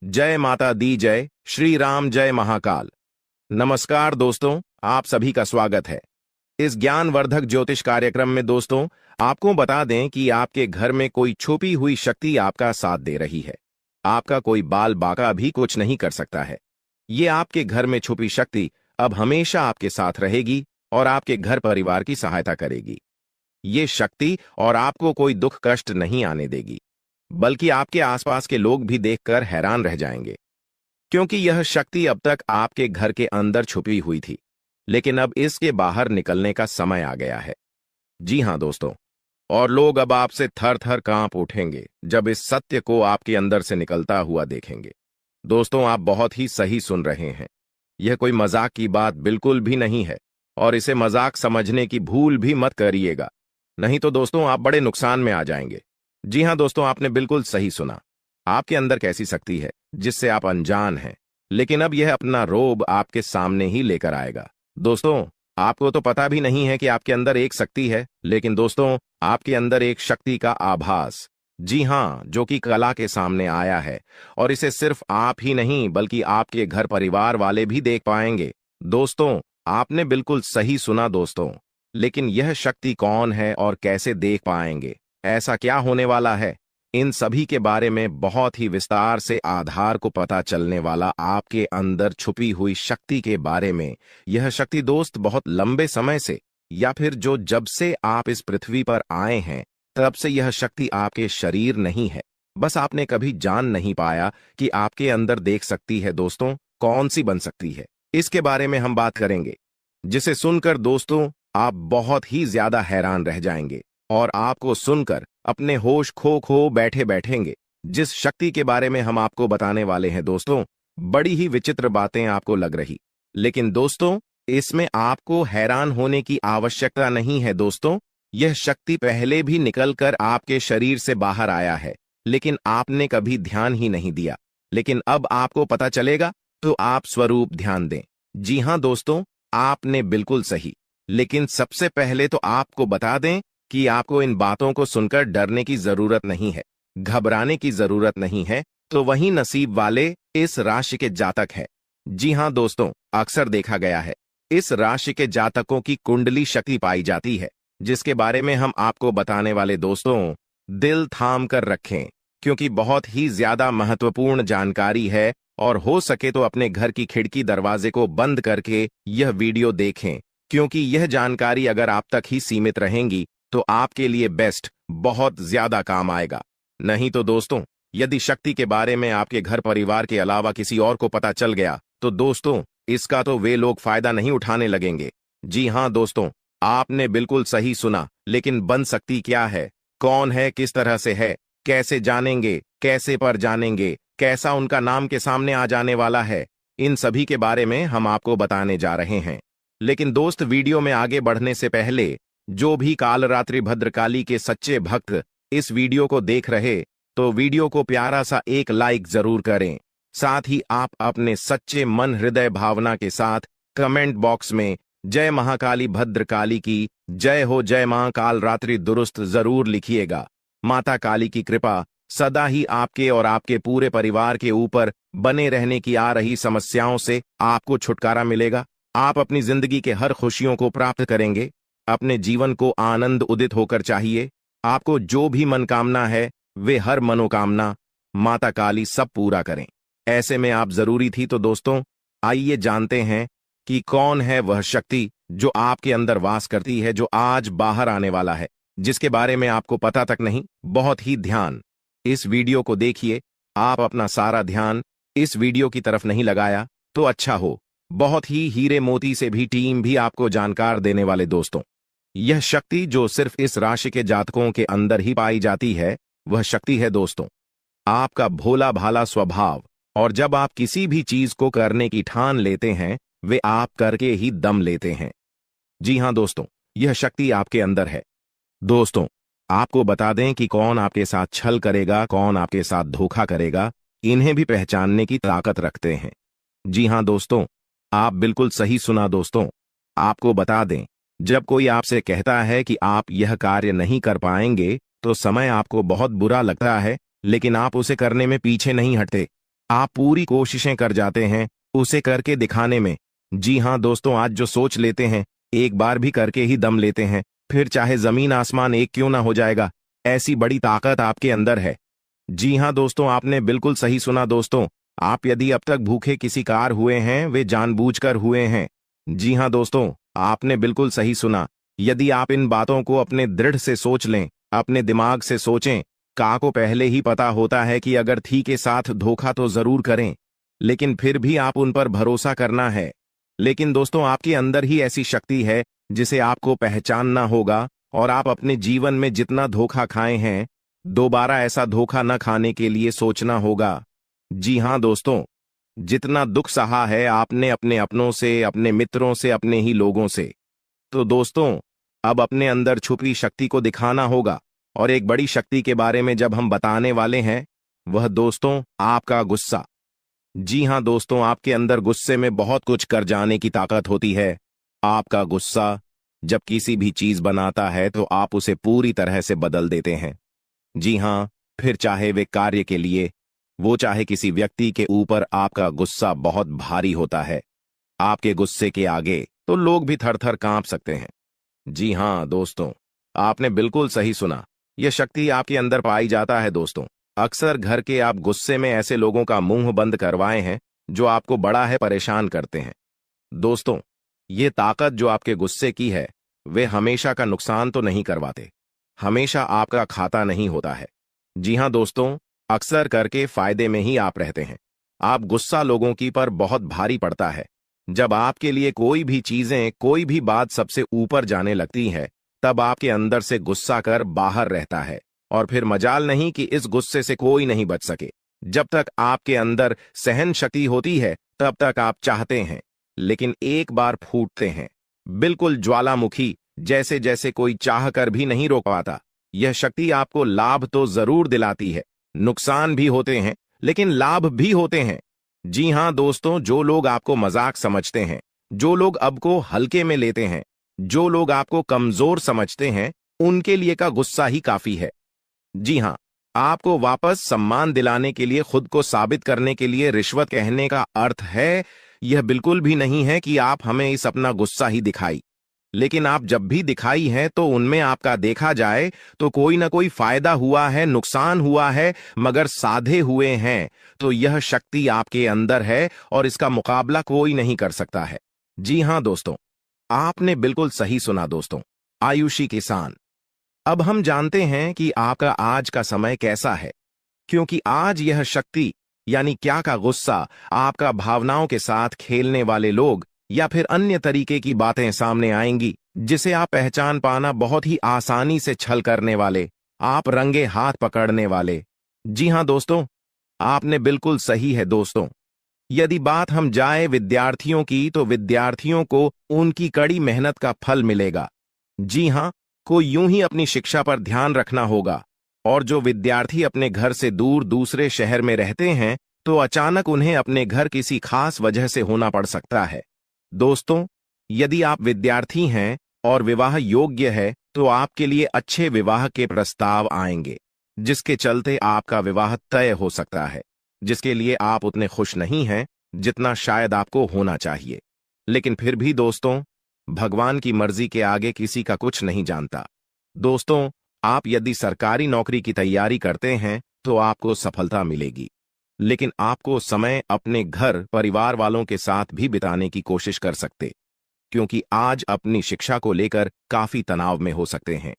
जय माता दी जय, श्री राम जय महाकाल। नमस्कार दोस्तों, आप सभी का स्वागत है इस ज्ञानवर्धक ज्योतिष कार्यक्रम में। दोस्तों, आपको बता दें कि आपके घर में कोई छुपी हुई शक्ति आपका साथ दे रही है। आपका कोई बाल बाका भी कुछ नहीं कर सकता है। ये आपके घर में छुपी शक्ति अब हमेशा आपके साथ रहेगी और आपके घर परिवार की सहायता करेगी। ये शक्ति और आपको कोई दुख कष्ट नहीं आने देगी, बल्कि आपके आसपास के लोग भी देखकर हैरान रह जाएंगे, क्योंकि यह शक्ति अब तक आपके घर के अंदर छुपी हुई थी, लेकिन अब इसके बाहर निकलने का समय आ गया है। जी हां दोस्तों, और लोग अब आपसे थर थर कांप उठेंगे जब इस सत्य को आपके अंदर से निकलता हुआ देखेंगे। दोस्तों, आप बहुत ही सही सुन रहे हैं। यह कोई मजाक की बात बिल्कुल भी नहीं है, और इसे मजाक समझने की भूल भी मत करिएगा, नहीं तो दोस्तों आप बड़े नुकसान में आ जाएंगे। जी हां दोस्तों, आपने बिल्कुल सही सुना। आपके अंदर कैसी शक्ति है जिससे आप अनजान हैं, लेकिन अब यह अपना रोब आपके सामने ही लेकर आएगा। दोस्तों, आपको तो पता भी नहीं है कि आपके अंदर एक शक्ति है, लेकिन दोस्तों आपके अंदर एक शक्ति का आभास, जी हां, जो कि कला के सामने आया है, और इसे सिर्फ आप ही नहीं बल्कि आपके घर परिवार वाले भी देख पाएंगे। दोस्तों, आपने बिल्कुल सही सुना दोस्तों, लेकिन यह शक्ति कौन है और कैसे देख पाएंगे, ऐसा क्या होने वाला है, इन सभी के बारे में बहुत ही विस्तार से आधार को पता चलने वाला आपके अंदर छुपी हुई शक्ति के बारे में। यह शक्ति दोस्त बहुत लंबे समय से, या फिर जो जब से आप इस पृथ्वी पर आए हैं तब से यह शक्ति आपके शरीर नहीं है, बस आपने कभी जान नहीं पाया कि आपके अंदर देख सकती है। दोस्तों, कौन सी बन सकती है, इसके बारे में हम बात करेंगे, जिसे सुनकर दोस्तों आप बहुत ही ज्यादा हैरान रह जाएंगे और आपको सुनकर अपने होश खो बैठे बैठेंगे। जिस शक्ति के बारे में हम आपको बताने वाले हैं दोस्तों, बड़ी ही विचित्र बातें आपको लग रही, लेकिन दोस्तों इसमें आपको हैरान होने की आवश्यकता नहीं है। दोस्तों, यह शक्ति पहले भी निकलकर आपके शरीर से बाहर आया है, लेकिन आपने कभी ध्यान ही नहीं दिया। लेकिन अब आपको पता चलेगा, तो आप स्वरूप ध्यान दें। जी हां दोस्तों, आपने बिल्कुल सही। लेकिन सबसे पहले तो आपको बता दें कि आपको इन बातों को सुनकर डरने की जरूरत नहीं है, घबराने की जरूरत नहीं है। तो वही नसीब वाले इस राशि के जातक है। जी हां दोस्तों, अक्सर देखा गया है इस राशि के जातकों की कुंडली शक्ति पाई जाती है, जिसके बारे में हम आपको बताने वाले दोस्तों दिल थाम कर रखें, क्योंकि बहुत ही ज्यादा महत्वपूर्ण जानकारी है। और हो सके तो अपने घर की खिड़की दरवाजे को बंद करके यह वीडियो देखें, क्योंकि यह जानकारी अगर आप तक ही सीमित रहेंगी तो आपके लिए बेस्ट, बहुत ज्यादा काम आएगा। नहीं तो दोस्तों, यदि शक्ति के बारे में आपके घर परिवार के अलावा किसी और को पता चल गया तो दोस्तों इसका तो वे लोग फायदा नहीं उठाने लगेंगे। जी हां दोस्तों, आपने बिल्कुल सही सुना। लेकिन बन सकती क्या है, कौन है, किस तरह से है, कैसे जानेंगे, कैसे पर जानेंगे, कैसा उनका नाम के सामने आ जाने वाला है, इन सभी के बारे में हम आपको बताने जा रहे हैं। लेकिन दोस्त, वीडियो में आगे बढ़ने से पहले जो भी कालरात्रि भद्रकाली के सच्चे भक्त इस वीडियो को देख रहे, तो वीडियो को प्यारा सा एक लाइक जरूर करें। साथ ही आप अपने सच्चे मन हृदय भावना के साथ कमेंट बॉक्स में जय महाकाली भद्रकाली की जय हो, जय मां कालरात्रि दुरुस्त जरूर लिखिएगा। माता काली की कृपा सदा ही आपके और आपके पूरे परिवार के ऊपर बने रहने की आ रही समस्याओं से आपको छुटकारा मिलेगा। आप अपनी जिंदगी के हर खुशियों को प्राप्त करेंगे। अपने जीवन को आनंद उदित होकर चाहिए। आपको जो भी मनोकामना है, वे हर मनोकामना माता काली सब पूरा करें। ऐसे में आप जरूरी थी। तो दोस्तों आइए जानते हैं कि कौन है वह शक्ति जो आपके अंदर वास करती है, जो आज बाहर आने वाला है, जिसके बारे में आपको पता तक नहीं। बहुत ही ध्यान इस वीडियो को देखिए। आप अपना सारा ध्यान इस वीडियो की तरफ नहीं लगाया तो अच्छा हो। बहुत ही हीरे मोती से भी टीम भी आपको जानकार देने वाले दोस्तों, यह शक्ति जो सिर्फ इस राशि के जातकों के अंदर ही पाई जाती है, वह शक्ति है दोस्तों आपका भोला भाला स्वभाव। और जब आप किसी भी चीज को करने की ठान लेते हैं, वे आप करके ही दम लेते हैं। जी हां दोस्तों, यह शक्ति आपके अंदर है। दोस्तों, आपको बता दें कि कौन आपके साथ छल करेगा, कौन आपके साथ धोखा करेगा, इन्हें भी पहचानने की ताकत रखते हैं। जी हां दोस्तों, आप बिल्कुल सही सुना। दोस्तों, आपको बता दें, जब कोई आपसे कहता है कि आप यह कार्य नहीं कर पाएंगे, तो समय आपको बहुत बुरा लगता है, लेकिन आप उसे करने में पीछे नहीं हटते। आप पूरी कोशिशें कर जाते हैं उसे करके दिखाने में। जी हाँ दोस्तों, आज जो सोच लेते हैं एक बार भी करके ही दम लेते हैं, फिर चाहे जमीन आसमान एक क्यों ना हो जाएगा, ऐसी बड़ी ताकत आपके अंदर है। जी हाँ दोस्तों, आपने बिल्कुल सही सुना दोस्तों। आप यदि अब तक भूखे किसी कार हुए हैं, वे जानबूझकर हुए हैं। जी हाँ दोस्तों, आपने बिल्कुल सही सुना। यदि आप इन बातों को अपने दृढ़ से सोच लें, अपने दिमाग से सोचें, का को पहले ही पता होता है कि अगर थी के साथ धोखा तो जरूर करें, लेकिन फिर भी आप उन पर भरोसा करना है। लेकिन दोस्तों, आपके अंदर ही ऐसी शक्ति है जिसे आपको पहचानना होगा, और आप अपने जीवन में जितना धोखा खाए हैं, दोबारा ऐसा धोखा न खाने के लिए सोचना होगा। जी हाँ दोस्तों, जितना दुख सहा है आपने अपने अपनों से, अपने मित्रों से, अपने ही लोगों से, तो दोस्तों अब अपने अंदर छुपी शक्ति को दिखाना होगा। और एक बड़ी शक्ति के बारे में जब हम बताने वाले हैं, वह दोस्तों आपका गुस्सा। जी हाँ दोस्तों, आपके अंदर गुस्से में बहुत कुछ कर जाने की ताकत होती है। आपका गुस्सा जब किसी भी चीज बनाता है तो आप उसे पूरी तरह से बदल देते हैं। जी हाँ, फिर चाहे वे कार्य के लिए, वो चाहे किसी व्यक्ति के ऊपर, आपका गुस्सा बहुत भारी होता है। आपके गुस्से के आगे तो लोग भी थर थर कांप सकते हैं। जी हाँ दोस्तों, आपने बिल्कुल सही सुना। यह शक्ति आपके अंदर पाई जाता है दोस्तों। अक्सर घर के आप गुस्से में ऐसे लोगों का मुंह बंद करवाए हैं जो आपको बड़ा है परेशान करते हैं। दोस्तों, ये ताकत जो आपके गुस्से की है, वे हमेशा का नुकसान तो नहीं करवाते, हमेशा आपका खाता नहीं होता है। जी हाँ दोस्तों, अक्सर करके फायदे में ही आप रहते हैं। आप गुस्सा लोगों की पर बहुत भारी पड़ता है। जब आपके लिए कोई भी चीजें, कोई भी बात सबसे ऊपर जाने लगती है, तब आपके अंदर से गुस्सा कर बाहर रहता है, और फिर मजाल नहीं कि इस गुस्से से कोई नहीं बच सके। जब तक आपके अंदर सहन शक्ति होती है तब तक आप चाहते हैं, लेकिन एक बार फूटते हैं, बिल्कुल ज्वालामुखी जैसे, जैसे कोई चाह कर भी नहीं रोक पाता। यह शक्ति आपको लाभ तो जरूर दिलाती है, नुकसान भी होते हैं, लेकिन लाभ भी होते हैं। जी हाँ दोस्तों, जो लोग आपको मजाक समझते हैं, जो लोग अब को हल्के में लेते हैं, जो लोग आपको कमजोर समझते हैं, उनके लिए का गुस्सा ही काफी है। जी हाँ, आपको वापस सम्मान दिलाने के लिए, खुद को साबित करने के लिए रिश्वत कहने का अर्थ है, यह बिल्कुल भी नहीं है कि आप हमें इस अपना गुस्सा ही दिखाई। लेकिन आप जब भी दिखाई है तो उनमें आपका देखा जाए तो कोई ना कोई फायदा हुआ है, नुकसान हुआ है, मगर साधे हुए हैं। तो यह शक्ति आपके अंदर है और इसका मुकाबला कोई नहीं कर सकता है। जी हाँ दोस्तों, आपने बिल्कुल सही सुना दोस्तों। आयुषी किसान, अब हम जानते हैं कि आपका आज का समय कैसा है, क्योंकि आज यह शक्ति यानी क्या का गुस्सा, आपका भावनाओं के साथ खेलने वाले लोग या फिर अन्य तरीके की बातें सामने आएंगी, जिसे आप पहचान पाना बहुत ही आसानी से छल करने वाले, आप रंगे हाथ पकड़ने वाले। जी हाँ दोस्तों, आपने बिल्कुल सही है दोस्तों। यदि बात हम जाए विद्यार्थियों की, तो विद्यार्थियों को उनकी कड़ी मेहनत का फल मिलेगा। जी हाँ, को यूं ही अपनी शिक्षा पर ध्यान रखना होगा। और जो विद्यार्थी अपने घर से दूर दूसरे शहर में रहते हैं, तो अचानक उन्हें अपने घर किसी खास वजह से होना पड़ सकता है। दोस्तों, यदि आप विद्यार्थी हैं और विवाह योग्य है, तो आपके लिए अच्छे विवाह के प्रस्ताव आएंगे, जिसके चलते आपका विवाह तय हो सकता है, जिसके लिए आप उतने खुश नहीं हैं जितना शायद आपको होना चाहिए। लेकिन फिर भी दोस्तों, भगवान की मर्जी के आगे किसी का कुछ नहीं जानता। दोस्तों, आप यदि सरकारी नौकरी की तैयारी करते हैं तो आपको सफलता मिलेगी, लेकिन आपको समय अपने घर परिवार वालों के साथ भी बिताने की कोशिश कर सकते, क्योंकि आज अपनी शिक्षा को लेकर काफी तनाव में हो सकते हैं।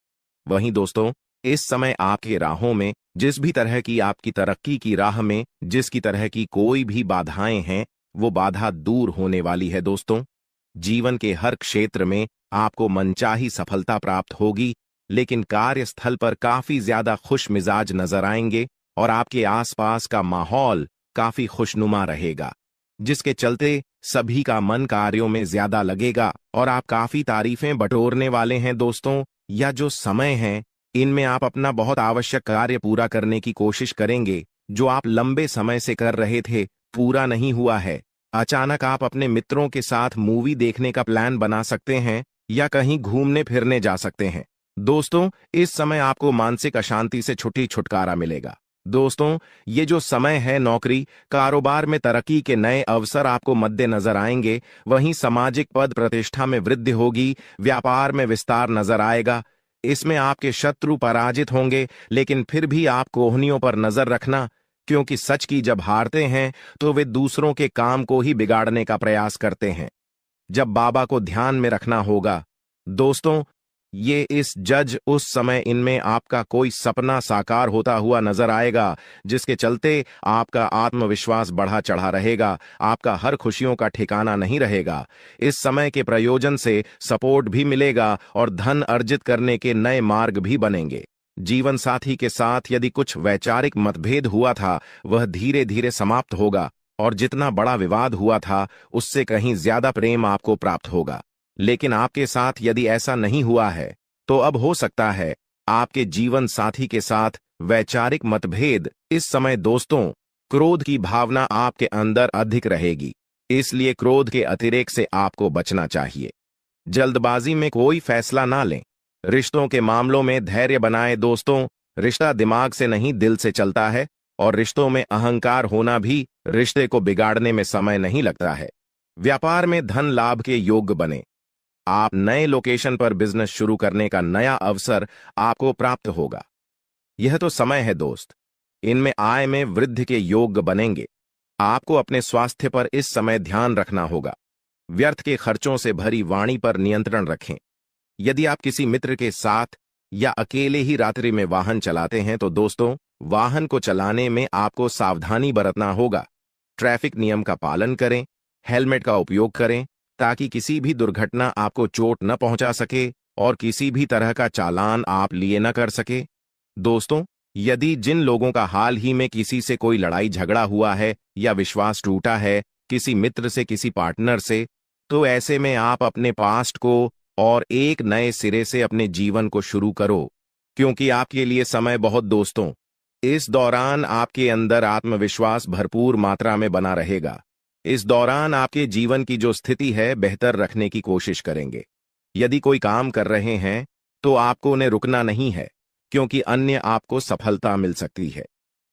वहीं दोस्तों, इस समय आपके राहों में, जिस भी तरह की आपकी तरक्की की राह में जिसकी तरह की कोई भी बाधाएं हैं, वो बाधा दूर होने वाली है दोस्तों। जीवन के हर क्षेत्र में आपको मनचाही सफलता प्राप्त होगी, लेकिन कार्यस्थल पर काफी ज्यादा खुश मिजाज नजर आएंगे और आपके आसपास का माहौल काफी खुशनुमा रहेगा, जिसके चलते सभी का मन कार्यों में ज्यादा लगेगा और आप काफी तारीफें बटोरने वाले हैं दोस्तों। या जो समय है, इनमें आप अपना बहुत आवश्यक कार्य पूरा करने की कोशिश करेंगे, जो आप लंबे समय से कर रहे थे, पूरा नहीं हुआ है। अचानक आप अपने मित्रों के साथ मूवी देखने का प्लान बना सकते हैं या कहीं घूमने फिरने जा सकते हैं। दोस्तों, इस समय आपको मानसिक अशांति से छुट्टी छुटकारा मिलेगा। दोस्तों, ये जो समय है, नौकरी कारोबार में तरक्की के नए अवसर आपको मद्देनजर आएंगे। वहीं सामाजिक पद प्रतिष्ठा में वृद्धि होगी, व्यापार में विस्तार नजर आएगा। इसमें आपके शत्रु पराजित होंगे, लेकिन फिर भी आप कोहनियों पर नजर रखना, क्योंकि सच की जब हारते हैं तो वे दूसरों के काम को ही बिगाड़ने का प्रयास करते हैं। जब बाबा को ध्यान में रखना होगा दोस्तों, ये इस जज उस समय इनमें आपका कोई सपना साकार होता हुआ नजर आएगा, जिसके चलते आपका आत्मविश्वास बढ़ा चढ़ा रहेगा, आपका हर खुशियों का ठिकाना नहीं रहेगा। इस समय के प्रयोजन से सपोर्ट भी मिलेगा और धन अर्जित करने के नए मार्ग भी बनेंगे। जीवन साथी के साथ यदि कुछ वैचारिक मतभेद हुआ था, वह धीरे धीरे समाप्त होगा और जितना बड़ा विवाद हुआ था उससे कहीं ज्यादा प्रेम आपको प्राप्त होगा। लेकिन आपके साथ यदि ऐसा नहीं हुआ है तो अब हो सकता है आपके जीवन साथी के साथ वैचारिक मतभेद। इस समय दोस्तों, क्रोध की भावना आपके अंदर अधिक रहेगी, इसलिए क्रोध के अतिरेक से आपको बचना चाहिए। जल्दबाजी में कोई फैसला ना लें। रिश्तों के मामलों में धैर्य बनाएं दोस्तों। रिश्ता दिमाग से नहीं, दिल से चलता है, और रिश्तों में अहंकार होना भी रिश्ते को बिगाड़ने में समय नहीं लगता है। व्यापार में धन लाभ के योग्य बने। आप नए लोकेशन पर बिजनेस शुरू करने का नया अवसर आपको प्राप्त होगा। यह तो समय है दोस्त, इनमें आय में वृद्धि के योग्य बनेंगे। आपको अपने स्वास्थ्य पर इस समय ध्यान रखना होगा। व्यर्थ के खर्चों से भरी वाणी पर नियंत्रण रखें। यदि आप किसी मित्र के साथ या अकेले ही रात्रि में वाहन चलाते हैं तो दोस्तों, वाहन को चलाने में आपको सावधानी बरतना होगा। ट्रैफिक नियम का पालन करें, हेलमेट का उपयोग करें, ताकि किसी भी दुर्घटना आपको चोट न पहुंचा सके और किसी भी तरह का चालान आप लिए न कर सके। दोस्तों, यदि जिन लोगों का हाल ही में किसी से कोई लड़ाई झगड़ा हुआ है या विश्वास टूटा है, किसी मित्र से, किसी पार्टनर से, तो ऐसे में आप अपने पास्ट को और एक नए सिरे से अपने जीवन को शुरू करो, क्योंकि आपके लिए समय बहुत दोस्तों। इस दौरान आपके अंदर आत्मविश्वास भरपूर मात्रा में बना रहेगा। इस दौरान आपके जीवन की जो स्थिति है बेहतर रखने की कोशिश करेंगे। यदि कोई काम कर रहे हैं तो आपको उन्हें रुकना नहीं है, क्योंकि अन्य आपको सफलता मिल सकती है।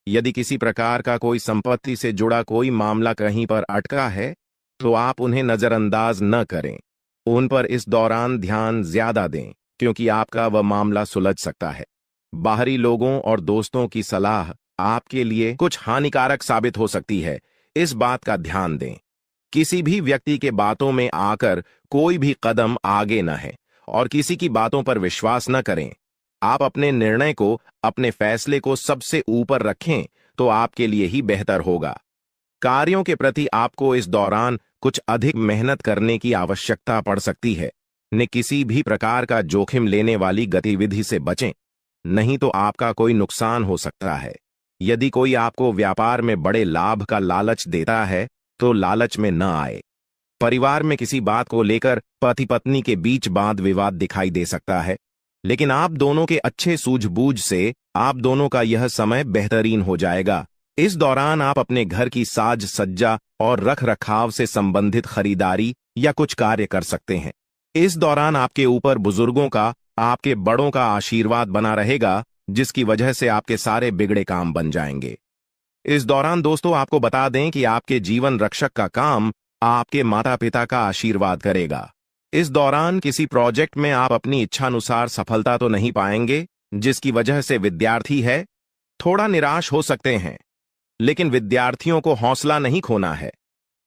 यदि किसी प्रकार का कोई संपत्ति से जुड़ा कोई मामला कहीं पर अटका है तो आप उन्हें नजरअंदाज न करें। उन पर इस दौरान ध्यान ज्यादा दें, क्योंकि आपका वह मामला सुलझ सकता है। बाहरी लोगों और दोस्तों की सलाह आपके लिए कुछ हानिकारक साबित हो सकती है, इस बात का ध्यान दें। किसी भी व्यक्ति के बातों में आकर कोई भी कदम आगे न है और किसी की बातों पर विश्वास न करें। आप अपने निर्णय को, अपने फैसले को सबसे ऊपर रखें तो आपके लिए ही बेहतर होगा। कार्यों के प्रति आपको इस दौरान कुछ अधिक मेहनत करने की आवश्यकता पड़ सकती है। न किसी भी प्रकार का जोखिम लेने वाली गतिविधि से बचें, नहीं तो आपका कोई नुकसान हो सकता है। यदि कोई आपको व्यापार में बड़े लाभ का लालच देता है तो लालच में न आए। परिवार में किसी बात को लेकर पति पत्नी के बीच वाद विवाद दिखाई दे सकता है, लेकिन आप दोनों के अच्छे सूझबूझ से आप दोनों का यह समय बेहतरीन हो जाएगा। इस दौरान आप अपने घर की साज सज्जा और रख रखाव से संबंधित खरीदारी या कुछ कार्य कर सकते हैं। इस दौरान आपके ऊपर बुजुर्गों का, आपके बड़ों का आशीर्वाद बना रहेगा, जिसकी वजह से आपके सारे बिगड़े काम बन जाएंगे। इस दौरान दोस्तों, आपको बता दें कि आपके जीवन रक्षक का काम आपके माता पिता का आशीर्वाद करेगा। इस दौरान किसी प्रोजेक्ट में आप अपनी इच्छानुसार सफलता तो नहीं पाएंगे, जिसकी वजह से विद्यार्थी है थोड़ा निराश हो सकते हैं। लेकिन विद्यार्थियों को हौसला नहीं खोना है,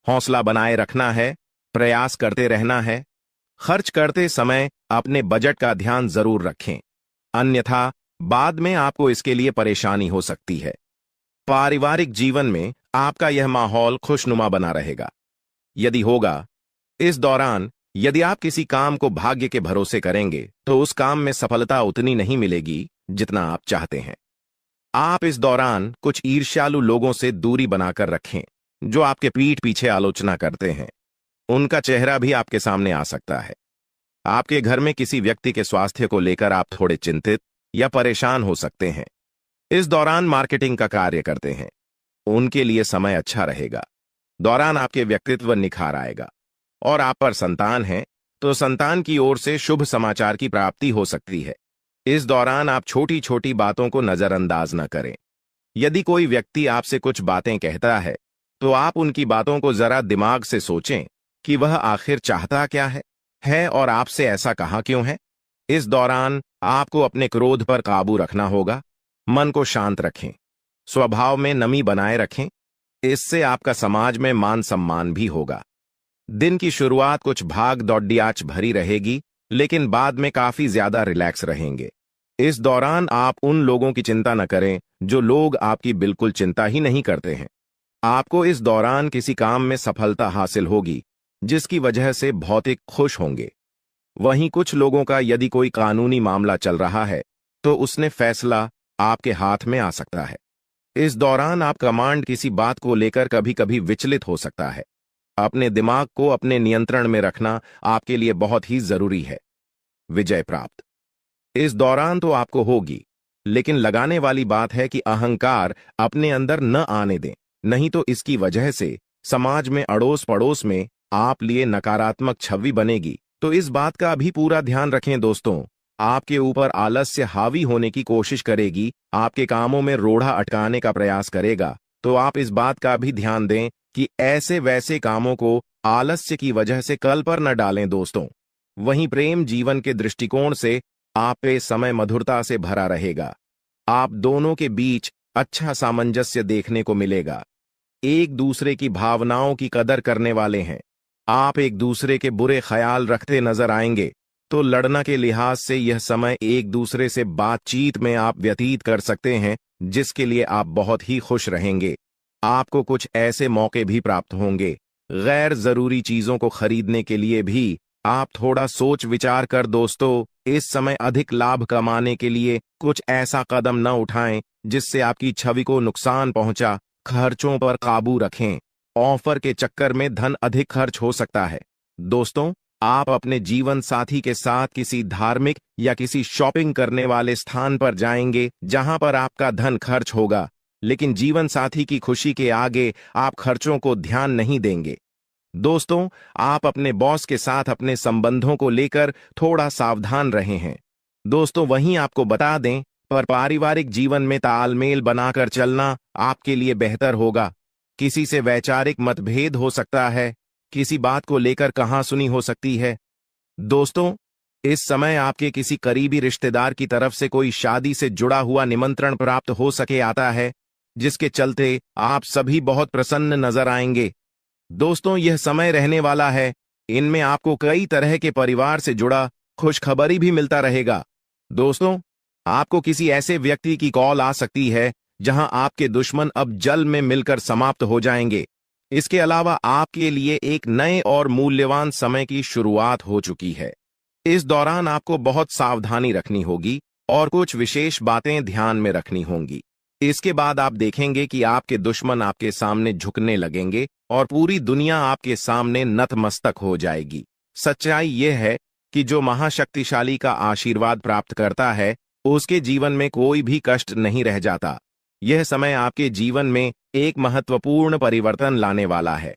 हौसला बनाए रखना है, प्रयास करते रहना है। खर्च करते समय अपने बजट का ध्यान जरूर रखें, अन्यथा बाद में आपको इसके लिए परेशानी हो सकती है। पारिवारिक जीवन में आपका यह माहौल खुशनुमा बना रहेगा। यदि होगा, इस दौरान यदि आप किसी काम को भाग्य के भरोसे करेंगे तो उस काम में सफलता उतनी नहीं मिलेगी जितना आप चाहते हैं। आप इस दौरान कुछ ईर्ष्यालु लोगों से दूरी बनाकर रखें, जो आपके पीठ पीछे आलोचना करते हैं। उनका चेहरा भी आपके सामने आ सकता है। आपके घर में किसी व्यक्ति के स्वास्थ्य को लेकर आप थोड़े चिंतित या परेशान हो सकते हैं। इस दौरान मार्केटिंग का कार्य करते हैं, उनके लिए समय अच्छा रहेगा। दौरान आपके व्यक्तित्व निखार आएगा। और आप पर संतान है तो संतान की ओर से शुभ समाचार की प्राप्ति हो सकती है। इस दौरान आप छोटी छोटी बातों को नजरअंदाज न करें। यदि कोई व्यक्ति आपसे कुछ बातें कहता है तो आप उनकी बातों को जरा दिमाग से सोचें कि वह आखिर चाहता क्या है और आपसे ऐसा कहा क्यों है। इस दौरान आपको अपने क्रोध पर काबू रखना होगा। मन को शांत रखें, स्वभाव में नमी बनाए रखें। इससे आपका समाज में मान सम्मान भी होगा। दिन की शुरुआत कुछ भाग दौड़ियाच भरी रहेगी, लेकिन बाद में काफी ज्यादा रिलैक्स रहेंगे। इस दौरान आप उन लोगों की चिंता न करें जो लोग आपकी बिल्कुल चिंता ही नहीं करते हैं। आपको इस दौरान किसी काम में सफलता हासिल होगी, जिसकी वजह से भौतिक खुश होंगे। वहीं कुछ लोगों का यदि कोई कानूनी मामला चल रहा है तो उसने फैसला आपके हाथ में आ सकता है। इस दौरान आप कमांड किसी बात को लेकर कभी कभी विचलित हो सकता है। अपने दिमाग को अपने नियंत्रण में रखना आपके लिए बहुत ही जरूरी है। विजय प्राप्त इस दौरान तो आपको होगी, लेकिन लगाने वाली बात है कि अहंकार अपने अंदर न आने दें, नहीं तो इसकी वजह से समाज में अड़ोस पड़ोस में आप लिए नकारात्मक छवि बनेगी। तो इस बात का भी पूरा ध्यान रखें दोस्तों। आपके ऊपर आलस्य हावी होने की कोशिश करेगी, आपके कामों में रोड़ा अटकाने का प्रयास करेगा। तो आप इस बात का भी ध्यान दें कि ऐसे वैसे कामों को आलस्य की वजह से कल पर न डालें दोस्तों। वहीं प्रेम जीवन के दृष्टिकोण से आप पे समय मधुरता से भरा रहेगा। आप दोनों के बीच अच्छा सामंजस्य देखने को मिलेगा। एक दूसरे की भावनाओं की कदर करने वाले हैं। आप एक दूसरे के बुरे ख्याल रखते नजर आएंगे, तो लड़ना के लिहाज से यह समय एक दूसरे से बातचीत में आप व्यतीत कर सकते हैं, जिसके लिए आप बहुत ही खुश रहेंगे। आपको कुछ ऐसे मौके भी प्राप्त होंगे। गैर जरूरी चीजों को खरीदने के लिए भी आप थोड़ा सोच विचार कर दोस्तों इस समय अधिक लाभ कमाने के लिए कुछ ऐसा कदम न उठाएं जिससे आपकी छवि को नुकसान पहुंचा। खर्चों पर काबू रखें। ऑफर के चक्कर में धन अधिक खर्च हो सकता है। दोस्तों, आप अपने जीवन साथी के साथ किसी धार्मिक या किसी शॉपिंग करने वाले स्थान पर जाएंगे जहां पर आपका धन खर्च होगा, लेकिन जीवन साथी की खुशी के आगे आप खर्चों को ध्यान नहीं देंगे। दोस्तों, आप अपने बॉस के साथ अपने संबंधों को लेकर थोड़ा सावधान रहे हैं। दोस्तों, वहीं आपको बता दें, पर पारिवारिक जीवन में तालमेल बनाकर चलना आपके लिए बेहतर होगा। किसी से वैचारिक मतभेद हो सकता है, किसी बात को लेकर कहासुनी हो सकती है। दोस्तों, इस समय आपके किसी करीबी रिश्तेदार की तरफ से कोई शादी से जुड़ा हुआ निमंत्रण प्राप्त हो सके आता है, जिसके चलते आप सभी बहुत प्रसन्न नजर आएंगे। दोस्तों, यह समय रहने वाला है। इनमें आपको कई तरह के परिवार से जुड़ा खुशखबरी भी मिलता रहेगा। दोस्तों, आपको किसी ऐसे व्यक्ति की कॉल आ सकती है जहां आपके दुश्मन अब जल में मिलकर समाप्त हो जाएंगे। इसके अलावा आपके लिए एक नए और मूल्यवान समय की शुरुआत हो चुकी है। इस दौरान आपको बहुत सावधानी रखनी होगी और कुछ विशेष बातें ध्यान में रखनी होंगी। इसके बाद आप देखेंगे कि आपके दुश्मन आपके सामने झुकने लगेंगे और पूरी दुनिया आपके सामने नतमस्तक हो जाएगी। सच्चाई यह है कि जो महाशक्तिशाली का आशीर्वाद प्राप्त करता है, उसके जीवन में कोई भी कष्ट नहीं रह जाता। यह समय आपके जीवन में एक महत्वपूर्ण परिवर्तन लाने वाला है।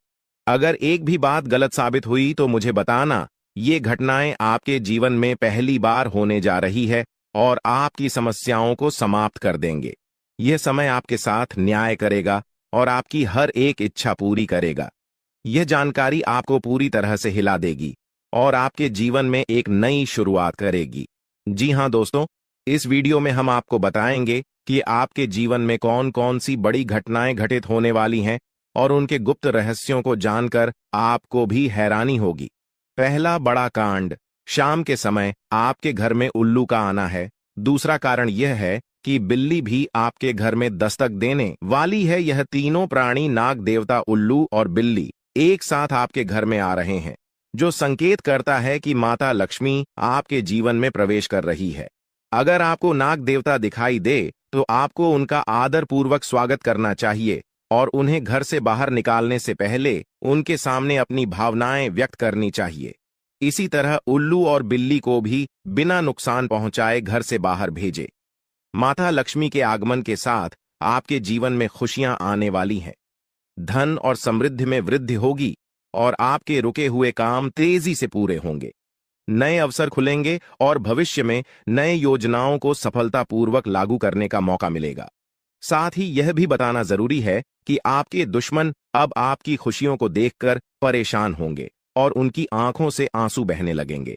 अगर एक भी बात गलत साबित हुई तो मुझे बताना। ये घटनाएं आपके जीवन में पहली बार होने जा रही है और आपकी समस्याओं को समाप्त कर देंगे। यह समय आपके साथ न्याय करेगा और आपकी हर एक इच्छा पूरी करेगा। यह जानकारी आपको पूरी तरह से हिला देगी और आपके जीवन में एक नई शुरुआत करेगी। जी हाँ दोस्तों, इस वीडियो में हम आपको बताएंगे कि आपके जीवन में कौन कौन सी बड़ी घटनाएं घटित होने वाली हैं और उनके गुप्त रहस्यों को जानकर आपको भी हैरानी होगी। पहला बड़ा कांड, शाम के समय आपके घर में उल्लू का आना है। दूसरा कारण यह है कि बिल्ली भी आपके घर में दस्तक देने वाली है। यह तीनों प्राणी, नाग देवता, उल्लू और बिल्ली, एक साथ आपके घर में आ रहे हैं, जो संकेत करता है कि माता लक्ष्मी आपके जीवन में प्रवेश कर रही है। अगर आपको नाग देवता दिखाई दे तो आपको उनका आदर पूर्वक स्वागत करना चाहिए और उन्हें घर से बाहर निकालने से पहले उनके सामने अपनी भावनाएं व्यक्त करनी चाहिए। इसी तरह उल्लू और बिल्ली को भी बिना नुकसान पहुंचाए घर से बाहर भेजे। माता लक्ष्मी के आगमन के साथ आपके जीवन में खुशियां आने वाली हैं। धन और समृद्धि में वृद्धि होगी और आपके रुके हुए काम तेजी से पूरे होंगे। नए अवसर खुलेंगे और भविष्य में नए योजनाओं को सफलतापूर्वक लागू करने का मौका मिलेगा। साथ ही यह भी बताना जरूरी है कि आपके दुश्मन अब आपकी खुशियों को देखकर परेशान होंगे और उनकी आंखों से आंसू बहने लगेंगे।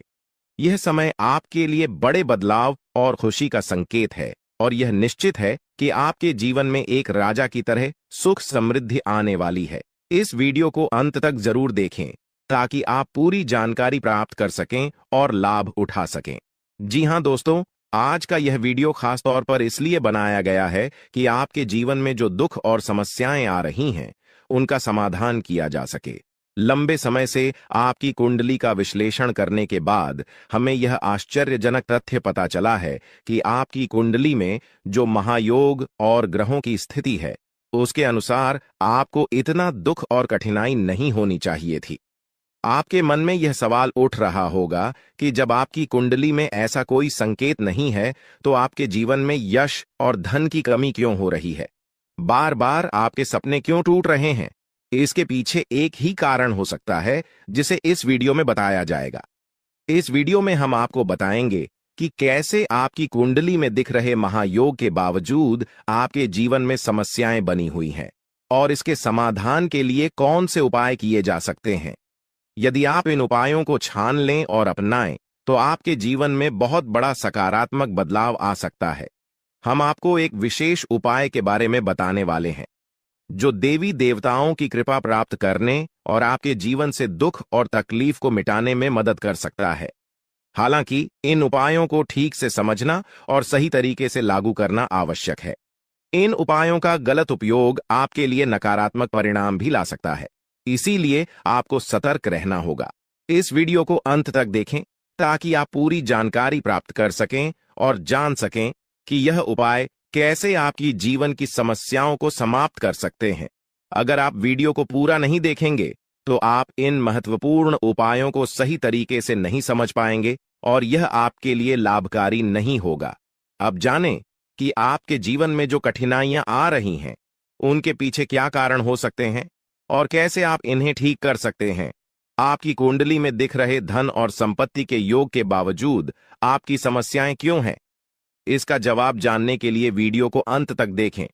यह समय आपके लिए बड़े बदलाव और खुशी का संकेत है और यह निश्चित है कि आपके जीवन में एक राजा की तरह सुख समृद्धि आने वाली है। इस वीडियो को अंत तक जरूर देखें ताकि आप पूरी जानकारी प्राप्त कर सकें और लाभ उठा सकें। जी हां दोस्तों, आज का यह वीडियो खास तौर पर इसलिए बनाया गया है कि आपके जीवन में जो दुख और समस्याएं आ रही हैं, उनका समाधान किया जा सके। लंबे समय से आपकी कुंडली का विश्लेषण करने के बाद हमें यह आश्चर्यजनक तथ्य पता चला है कि आपकी कुंडली में जो महायोग और ग्रहों की स्थिति है, उसके अनुसार आपको इतना दुख और कठिनाई नहीं होनी चाहिए थी। आपके मन में यह सवाल उठ रहा होगा कि जब आपकी कुंडली में ऐसा कोई संकेत नहीं है, तो आपके जीवन में यश और धन की कमी क्यों हो रही है? बार बार आपके सपने क्यों टूट रहे हैं? इसके पीछे एक ही कारण हो सकता है, जिसे इस वीडियो में बताया जाएगा। इस वीडियो में हम आपको बताएंगे कि कैसे आपकी कुंडली में दिख रहे महायोग के बावजूद आपके जीवन में समस्याएं बनी हुई हैं और इसके समाधान के लिए कौन से उपाय किए जा सकते हैं। यदि आप इन उपायों को छान लें और अपनाएं, तो आपके जीवन में बहुत बड़ा सकारात्मक बदलाव आ सकता है। हम आपको एक विशेष उपाय के बारे में बताने वाले हैं, जो देवी देवताओं की कृपा प्राप्त करने और आपके जीवन से दुख और तकलीफ को मिटाने में मदद कर सकता है। हालांकि इन उपायों को ठीक से समझना और सही तरीके से लागू करना आवश्यक है। इन उपायों का गलत उपयोग आपके लिए नकारात्मक परिणाम भी ला सकता है, इसीलिए आपको सतर्क रहना होगा। इस वीडियो को अंत तक देखें ताकि आप पूरी जानकारी प्राप्त कर सकें और जान सकें कि यह उपाय कैसे आपकी जीवन की समस्याओं को समाप्त कर सकते हैं। अगर आप वीडियो को पूरा नहीं देखेंगे, तो आप इन महत्वपूर्ण उपायों को सही तरीके से नहीं समझ पाएंगे और यह आपके लिए लाभकारी नहीं होगा। अब जानें कि आपके जीवन में जो कठिनाइयां आ रही हैं, उनके पीछे क्या कारण हो सकते हैं और कैसे आप इन्हें ठीक कर सकते हैं। आपकी कुंडली में दिख रहे धन और संपत्ति के योग के बावजूद आपकी समस्याएं क्यों हैं? इसका जवाब जानने के लिए वीडियो को अंत तक देखें।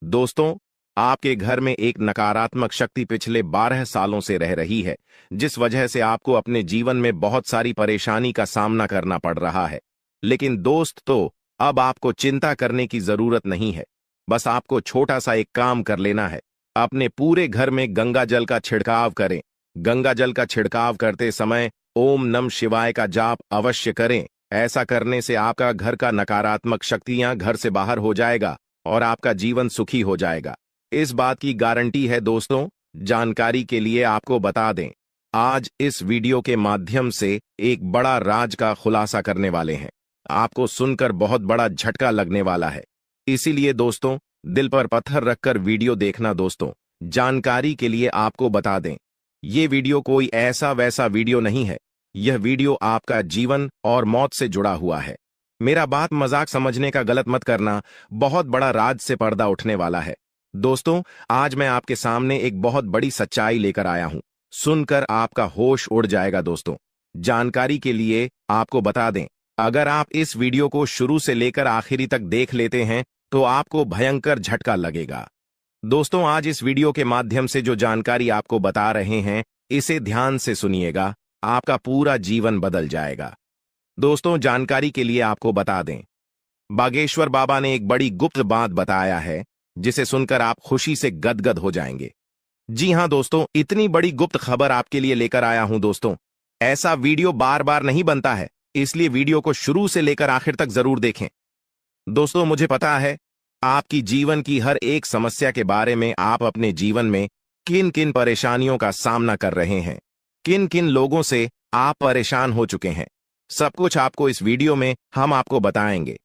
दोस्तों, आपके घर में एक नकारात्मक शक्ति पिछले 12 सालों से रह रही है, जिस वजह से आपको अपने जीवन में बहुत सारी परेशानी का सामना करना पड़ रहा है। लेकिन दोस्त, तो अब आपको चिंता करने की जरूरत नहीं है। बस आपको छोटा सा एक काम कर लेना है। अपने पूरे घर में गंगा जल का छिड़काव करें। गंगा जल का छिड़काव करते समय ओम नमः शिवाय का जाप अवश्य करें। ऐसा करने से आपका घर का नकारात्मक शक्तियां घर से बाहर हो जाएगा और आपका जीवन सुखी हो जाएगा। इस बात की गारंटी है दोस्तों। जानकारी के लिए आपको बता दें, आज इस वीडियो के माध्यम से एक बड़ा राज का खुलासा करने वाले हैं। आपको सुनकर बहुत बड़ा झटका लगने वाला है, इसीलिए दोस्तों दिल पर पत्थर रखकर वीडियो देखना। दोस्तों, जानकारी के लिए आपको बता दें, ये वीडियो कोई ऐसा वैसा वीडियो नहीं है। यह वीडियो आपका जीवन और मौत से जुड़ा हुआ है। मेरा बात मजाक समझने का गलत मत करना। बहुत बड़ा राज से पर्दा उठने वाला है। दोस्तों, आज मैं आपके सामने एक बहुत बड़ी सच्चाई लेकर आया हूं। सुनकर आपका होश उड़ जाएगा। दोस्तों, जानकारी के लिए आपको बता दें, अगर आप इस वीडियो को शुरू से लेकर आखिरी तक देख लेते हैं, तो आपको भयंकर झटका लगेगा। दोस्तों, आज इस वीडियो के माध्यम से जो जानकारी आपको बता रहे हैं, इसे ध्यान से सुनिएगा। आपका पूरा जीवन बदल जाएगा। दोस्तों, जानकारी के लिए आपको बता दें, बागेश्वर बाबा ने एक बड़ी गुप्त बात बताया है, जिसे सुनकर आप खुशी से गदगद हो जाएंगे। जी हां दोस्तों, इतनी बड़ी गुप्त खबर आपके लिए लेकर आया हूं। दोस्तों, ऐसा वीडियो बार बार नहीं बनता है, इसलिए वीडियो को शुरू से लेकर आखिर तक जरूर देखें। दोस्तों, मुझे पता है आपकी जीवन की हर एक समस्या के बारे में, आप अपने जीवन में किन किन परेशानियों का सामना कर रहे हैं, किन किन लोगों से आप परेशान हो चुके हैं। सब कुछ आपको इस वीडियो में हम आपको बताएंगे।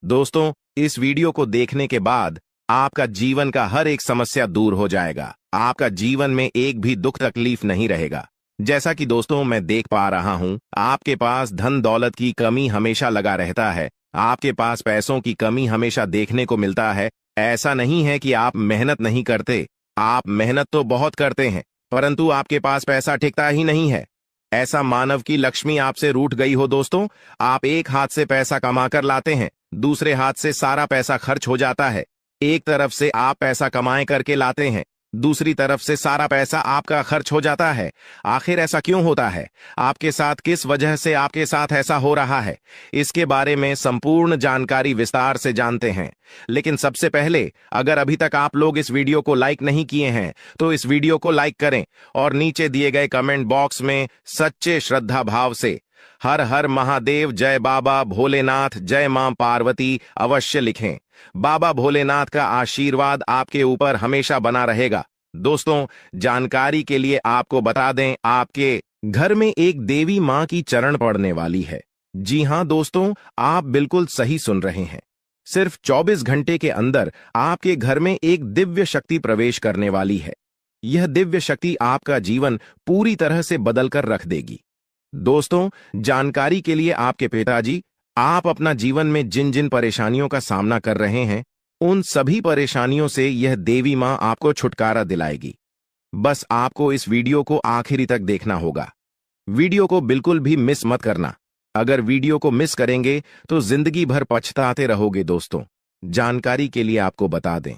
दोस्तों, इस वीडियो को देखने के बाद आपका जीवन का हर एक समस्या दूर हो जाएगा। आपका जीवन में एक भी दुख तकलीफ नहीं रहेगा। जैसा कि दोस्तों मैं देख पा रहा हूं, आपके पास धन दौलत की कमी हमेशा लगा रहता है। आपके पास पैसों की कमी हमेशा देखने को मिलता है। ऐसा नहीं है कि आप मेहनत नहीं करते, आप मेहनत तो बहुत करते हैं, परंतु आपके पास पैसा टिकता ही नहीं है। ऐसा मानव की लक्ष्मी आपसे रूठ गई हो। दोस्तों, आप एक हाथ से पैसा कमाकर लाते हैं, दूसरे हाथ से सारा पैसा खर्च हो जाता है। एक तरफ से आप पैसा कमाए करके लाते हैं, दूसरी तरफ से सारा पैसा आपका खर्च हो जाता है। आखिर ऐसा क्यों होता है? आपके साथ किस वजह से आपके साथ ऐसा हो रहा है? इसके बारे में संपूर्ण जानकारी विस्तार से जानते हैं। लेकिन सबसे पहले, अगर अभी तक आप लोग इस वीडियो को लाइक नहीं किए हैं तो इस वीडियो को लाइक करें और नीचे दिए गए कमेंट बॉक्स में सच्चे श्रद्धा भाव से हर हर महादेव, जय बाबा भोलेनाथ, जय मां पार्वती अवश्य लिखें। बाबा भोलेनाथ का आशीर्वाद आपके ऊपर हमेशा बना रहेगा। दोस्तों, जानकारी के लिए आपको बता दें, आपके घर में एक देवी मां की चरण पड़ने वाली है। जी हां दोस्तों, आप बिल्कुल सही सुन रहे हैं। सिर्फ 24 घंटे के अंदर आपके घर में एक दिव्य शक्ति प्रवेश करने वाली है। यह दिव्य शक्ति आपका जीवन पूरी तरह से बदलकर रख देगी। दोस्तों, जानकारी के लिए आपके पिताजी, आप अपना जीवन में जिन जिन परेशानियों का सामना कर रहे हैं, उन सभी परेशानियों से यह देवी मां आपको छुटकारा दिलाएगी। बस आपको इस वीडियो को आखिरी तक देखना होगा। वीडियो को बिल्कुल भी मिस मत करना। अगर वीडियो को मिस करेंगे तो जिंदगी भर पछताते रहोगे। दोस्तों, जानकारी के लिए आपको बता दें,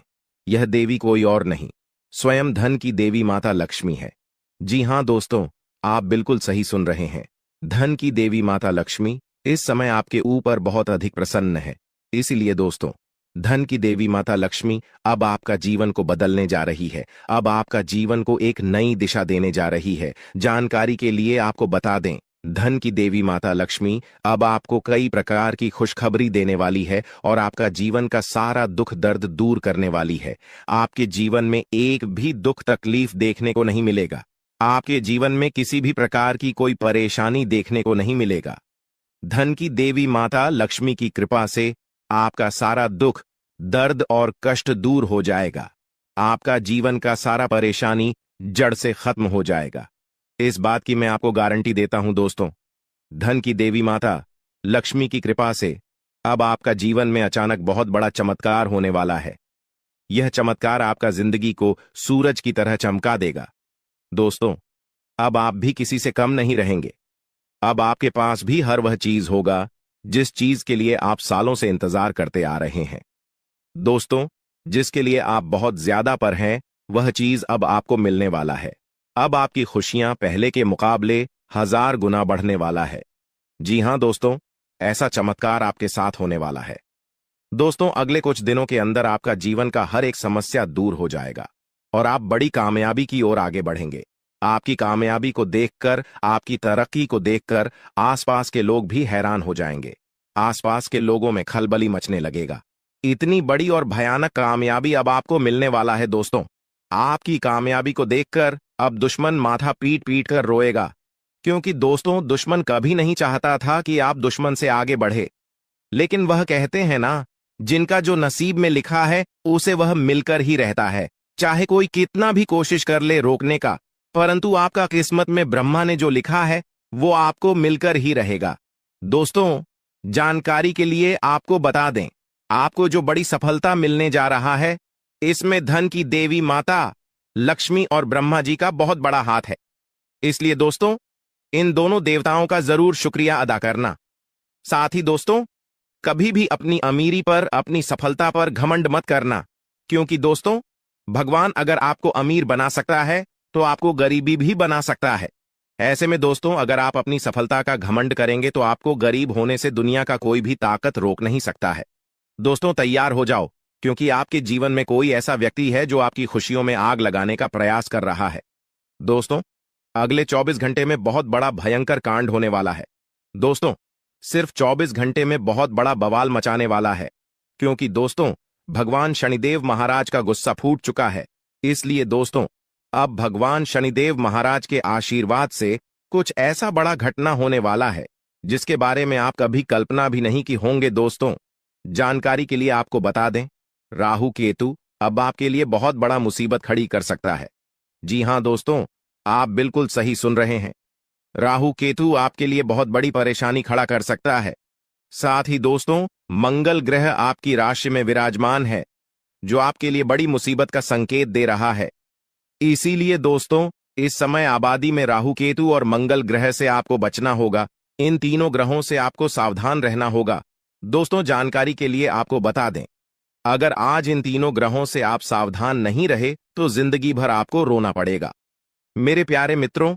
यह देवी कोई और नहीं, स्वयं धन की देवी माता लक्ष्मी है। जी हां दोस्तों, आप बिल्कुल सही सुन रहे हैं। धन की देवी माता लक्ष्मी इस समय आपके ऊपर बहुत अधिक प्रसन्न है। इसीलिए दोस्तों, धन की देवी माता लक्ष्मी अब आपका जीवन को बदलने जा रही है। अब आपका जीवन को एक नई दिशा देने जा रही है। जानकारी के लिए आपको बता दें, धन की देवी माता लक्ष्मी अब आपको कई प्रकार की खुशखबरी देने वाली है और आपका जीवन का सारा दुख दर्द दूर करने वाली है। आपके जीवन में एक भी दुख तकलीफ देखने को नहीं मिलेगा। आपके जीवन में किसी भी प्रकार की कोई परेशानी देखने को नहीं मिलेगा। धन की देवी माता लक्ष्मी की कृपा से आपका सारा दुख, दर्द और कष्ट दूर हो जाएगा। आपका जीवन का सारा परेशानी जड़ से खत्म हो जाएगा। इस बात की मैं आपको गारंटी देता हूं दोस्तों। धन की देवी माता लक्ष्मी की कृपा से अब आपका जीवन में अचानक बहुत बड़ा चमत्कार होने वाला है। यह चमत्कार आपका जिंदगी को सूरज की तरह चमका देगा। दोस्तों, अब आप भी किसी से कम नहीं रहेंगे। अब आपके पास भी हर वह चीज होगा जिस चीज के लिए आप सालों से इंतजार करते आ रहे हैं। दोस्तों, जिसके लिए आप बहुत ज्यादा पर हैं, वह चीज अब आपको मिलने वाला है। अब आपकी खुशियां पहले के मुकाबले 1000 गुना बढ़ने वाला है। जी हां दोस्तों, ऐसा चमत्कार आपके साथ होने वाला है। दोस्तों, अगले कुछ दिनों के अंदर आपका जीवन का हर एक समस्या दूर हो जाएगा और आप बड़ी कामयाबी की ओर आगे बढ़ेंगे। आपकी कामयाबी को देखकर, आपकी तरक्की को देखकर आसपास के लोग भी हैरान हो जाएंगे। आसपास के लोगों में खलबली मचने लगेगा। इतनी बड़ी और भयानक कामयाबी अब आपको मिलने वाला है। दोस्तों, आपकी कामयाबी को देखकर अब दुश्मन माथा पीट पीट कर रोएगा, क्योंकि दोस्तों, दुश्मन कभी नहीं चाहता था कि आप दुश्मन से आगे बढ़े। लेकिन वह कहते हैं ना, जिनका जो नसीब में लिखा है उसे वह मिलकर ही रहता है। चाहे कोई कितना भी कोशिश कर ले रोकने का, परंतु आपका किस्मत में ब्रह्मा ने जो लिखा है वो आपको मिलकर ही रहेगा। दोस्तों, जानकारी के लिए आपको बता दें, आपको जो बड़ी सफलता मिलने जा रहा है, इसमें धन की देवी माता लक्ष्मी और ब्रह्मा जी का बहुत बड़ा हाथ है। इसलिए दोस्तों, इन दोनों देवताओं का जरूर शुक्रिया अदा करना। साथ ही दोस्तों, कभी भी अपनी अमीरी पर, अपनी सफलता पर घमंड मत करना, क्योंकि दोस्तों, भगवान अगर आपको अमीर बना सकता है तो आपको गरीबी भी बना सकता है। ऐसे में दोस्तों, अगर आप अपनी सफलता का घमंड करेंगे तो आपको गरीब होने से दुनिया का कोई भी ताकत रोक नहीं सकता है। दोस्तों, तैयार हो जाओ, क्योंकि आपके जीवन में कोई ऐसा व्यक्ति है जो आपकी खुशियों में आग लगाने का प्रयास कर रहा है। दोस्तों, अगले 24 घंटे में बहुत बड़ा भयंकर कांड होने वाला है। दोस्तों, सिर्फ 24 घंटे में बहुत बड़ा बवाल मचाने वाला है, क्योंकि दोस्तों, भगवान शनिदेव महाराज का गुस्सा फूट चुका है। इसलिए दोस्तों, अब भगवान शनिदेव महाराज के आशीर्वाद से कुछ ऐसा बड़ा घटना होने वाला है जिसके बारे में आप कभी कल्पना भी नहीं की होंगे। दोस्तों, जानकारी के लिए आपको बता दें, राहु केतु अब आपके लिए बहुत बड़ा मुसीबत खड़ी कर सकता है। जी हां दोस्तों, आप बिल्कुल सही सुन रहे हैं। राहु केतु आपके लिए बहुत बड़ी परेशानी खड़ा कर सकता है। साथ ही दोस्तों, मंगल ग्रह आपकी राशि में विराजमान है, जो आपके लिए बड़ी मुसीबत का संकेत दे रहा है। इसीलिए दोस्तों, इस समय आबादी में राहु केतु और मंगल ग्रह से आपको बचना होगा। इन तीनों ग्रहों से आपको सावधान रहना होगा। दोस्तों, जानकारी के लिए आपको बता दें, अगर आज इन तीनों ग्रहों से आप सावधान नहीं रहे तो जिंदगी भर आपको रोना पड़ेगा। मेरे प्यारे मित्रों,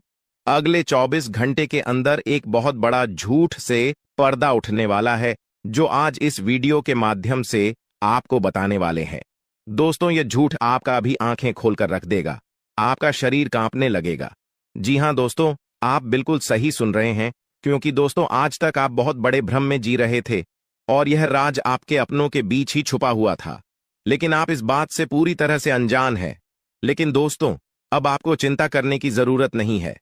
अगले 24 घंटे के अंदर एक बहुत बड़ा झूठ से पर्दा उठने वाला है, जो आज इस वीडियो के माध्यम से आपको बताने वाले हैं। दोस्तों, यह झूठ आपका भी आंखें खोलकर रख देगा, आपका शरीर कांपने लगेगा। जी हां दोस्तों, आप बिल्कुल सही सुन रहे हैं, क्योंकि दोस्तों आज तक आप बहुत बड़े भ्रम में जी रहे थे और यह राज आपके अपनों के बीच ही छुपा हुआ था, लेकिन आप इस बात से पूरी तरह से अनजान हैं। लेकिन दोस्तों, अब आपको चिंता करने की जरूरत नहीं है,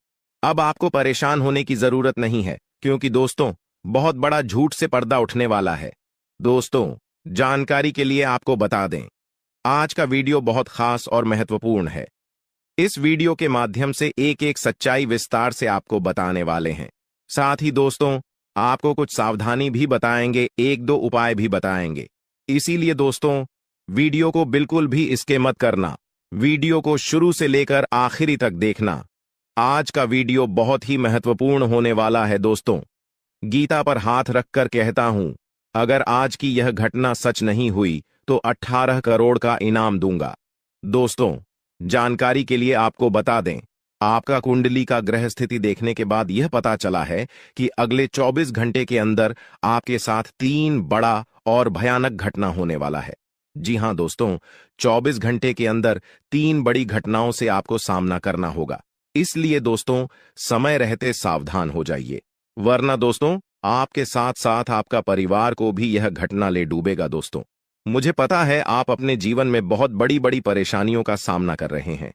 अब आपको परेशान होने की जरूरत नहीं है, क्योंकि दोस्तों बहुत बड़ा झूठ से पर्दा उठने वाला है। दोस्तों, जानकारी के लिए आपको बता दें, आज का वीडियो बहुत खास और महत्वपूर्ण है। इस वीडियो के माध्यम से एक एक सच्चाई विस्तार से आपको बताने वाले हैं। साथ ही दोस्तों, आपको कुछ सावधानी भी बताएंगे, एक दो उपाय भी बताएंगे। इसीलिए दोस्तों, वीडियो को बिल्कुल भी स्किप मत करना, वीडियो को शुरू से लेकर आखिरी तक देखना। आज का वीडियो बहुत ही महत्वपूर्ण होने वाला है। दोस्तों, गीता पर हाथ रखकर कहता हूं, अगर आज की यह घटना सच नहीं हुई तो 18 करोड़ का इनाम दूंगा। दोस्तों, जानकारी के लिए आपको बता दें, आपका कुंडली का ग्रह स्थिति देखने के बाद यह पता चला है कि अगले 24 घंटे के अंदर आपके साथ 3 बड़ा और भयानक घटना होने वाला है। जी हां दोस्तों, 24 घंटे के अंदर 3 बड़ी घटनाओं से आपको सामना करना होगा। इसलिए दोस्तों, समय रहते सावधान हो जाइए, वरना दोस्तों आपके साथ साथ आपका परिवार को भी यह घटना ले डूबेगा। दोस्तों, मुझे पता है आप अपने जीवन में बहुत बड़ी बड़ी परेशानियों का सामना कर रहे हैं,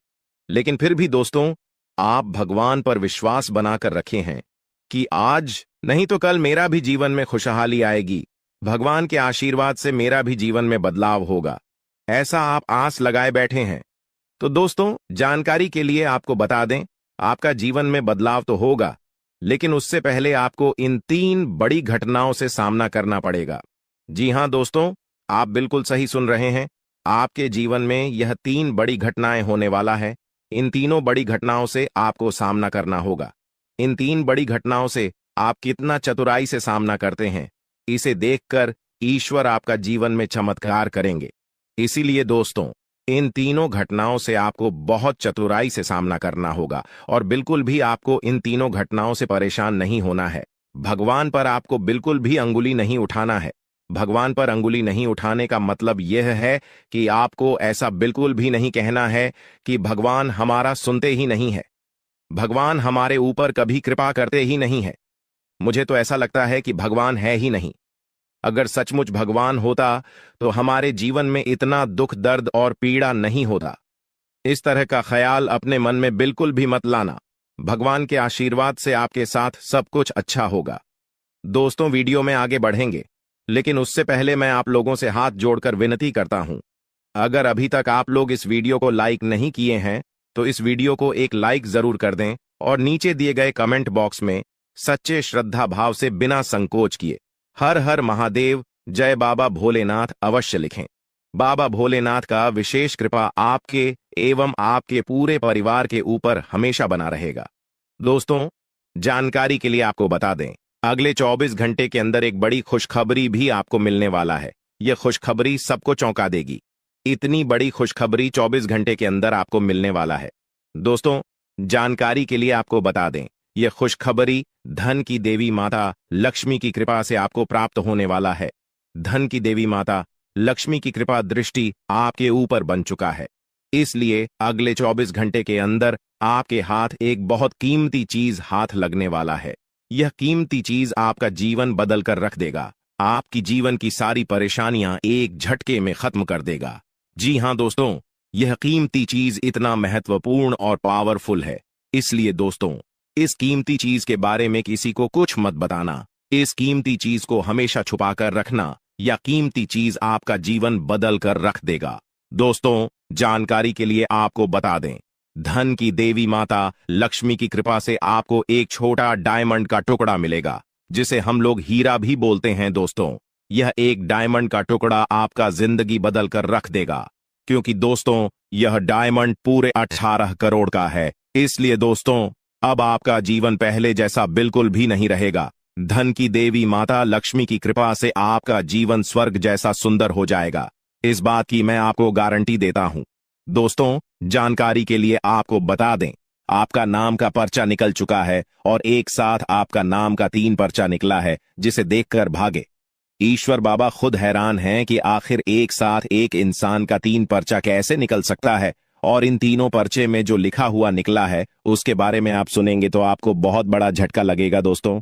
लेकिन फिर भी दोस्तों आप भगवान पर विश्वास बनाकर रखे हैं कि आज नहीं तो कल मेरा भी जीवन में खुशहाली आएगी, भगवान के आशीर्वाद से मेरा भी जीवन में बदलाव होगा, ऐसा आप आस लगाए बैठे हैं। तो दोस्तों, जानकारी के लिए आपको बता दें, आपका जीवन में बदलाव तो होगा, लेकिन उससे पहले आपको इन 3 बड़ी घटनाओं से सामना करना पड़ेगा। जी हां दोस्तों, आप बिल्कुल सही सुन रहे हैं, आपके जीवन में यह 3 बड़ी घटनाएं होने वाला है। इन तीनों बड़ी घटनाओं से आपको सामना करना होगा। इन 3 बड़ी घटनाओं से आप कितना चतुराई से सामना करते हैं, इसे देखकर ईश्वर आपका जीवन में चमत्कार करेंगे। इसीलिए दोस्तों, इन तीनों घटनाओं से आपको बहुत चतुराई से सामना करना होगा और बिल्कुल भी आपको इन तीनों घटनाओं से परेशान नहीं होना है। भगवान पर आपको बिल्कुल भी अंगुली नहीं उठाना है। भगवान पर अंगुली नहीं उठाने का मतलब यह है कि आपको ऐसा बिल्कुल भी नहीं कहना है कि भगवान हमारा सुनते ही नहीं है, भगवान हमारे ऊपर कभी कृपा करते ही नहीं है, मुझे तो ऐसा लगता है कि भगवान है ही नहीं। अगर सचमुच भगवान होता तो हमारे जीवन में इतना दुख, दर्द और पीड़ा नहीं होता। इस तरह का ख्याल अपने मन में बिल्कुल भी मत लाना। भगवान के आशीर्वाद से आपके साथ सब कुछ अच्छा होगा। दोस्तों, वीडियो में आगे बढ़ेंगे, लेकिन उससे पहले मैं आप लोगों से हाथ जोड़कर विनती करता हूं, अगर अभी तक आप लोग इस वीडियो को लाइक नहीं किए हैं तो इस वीडियो को एक लाइक जरूर कर दें और नीचे दिए गए कमेंट बॉक्स में सच्चे श्रद्धा भाव से बिना संकोच किए हर हर महादेव, जय बाबा भोलेनाथ अवश्य लिखें। बाबा भोलेनाथ का विशेष कृपा आपके एवं आपके पूरे परिवार के ऊपर हमेशा बना रहेगा। दोस्तों, जानकारी के लिए आपको बता दें, अगले 24 घंटे के अंदर एक बड़ी खुशखबरी भी आपको मिलने वाला है। यह खुशखबरी सबको चौंका देगी। इतनी बड़ी खुशखबरी 24 घंटे के अंदर आपको मिलने वाला है। दोस्तों, जानकारी के लिए आपको बता दें, यह खुशखबरी धन की देवी माता लक्ष्मी की कृपा से आपको प्राप्त होने वाला है। धन की देवी माता लक्ष्मी की कृपा दृष्टि आपके ऊपर बन चुका है। इसलिए अगले 24 घंटे के अंदर आपके हाथ एक बहुत कीमती चीज हाथ लगने वाला है। यह कीमती चीज आपका जीवन बदल कर रख देगा, आपकी जीवन की सारी परेशानियां एक झटके में खत्म कर देगा। जी हां दोस्तों, यह कीमती चीज इतना महत्वपूर्ण और पावरफुल है, इसलिए दोस्तों इस कीमती चीज के बारे में किसी को कुछ मत बताना। इस कीमती चीज को हमेशा छुपाकर रखना, या कीमती चीज आपका जीवन बदल कर रख देगा। दोस्तों, जानकारी के लिए आपको बता दें, धन की देवी माता लक्ष्मी की कृपा से आपको एक छोटा डायमंड का टुकड़ा मिलेगा, जिसे हम लोग हीरा भी बोलते हैं। दोस्तों, यह एक डायमंड का टुकड़ा आपका जिंदगी बदल कर रख देगा, क्योंकि दोस्तों यह डायमंड पूरे 18 करोड़ का है। इसलिए दोस्तों, अब आपका जीवन पहले जैसा बिल्कुल भी नहीं रहेगा। धन की देवी माता लक्ष्मी की कृपा से आपका जीवन स्वर्ग जैसा सुंदर हो जाएगा। इस बात की मैं आपको गारंटी देता हूं। दोस्तों, जानकारी के लिए आपको बता दें, आपका नाम का पर्चा निकल चुका है और एक साथ आपका नाम का 3 पर्चा निकला है, जिसे देखकर भागे। ईश्वर बाबा खुद हैरान हैं कि आखिर एक साथ एक इंसान का 3 पर्चा कैसे निकल सकता है, और इन तीनों पर्चे में जो लिखा हुआ निकला है उसके बारे में आप सुनेंगे तो आपको बहुत बड़ा झटका लगेगा। दोस्तों,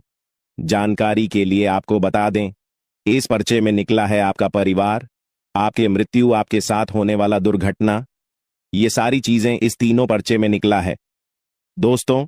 जानकारी के लिए आपको बता दें, इस पर्चे में निकला है आपका परिवार, आपकी मृत्यु, आपके साथ होने वाला दुर्घटना, ये सारी चीजें इस तीनों पर्चे में निकला है। दोस्तों,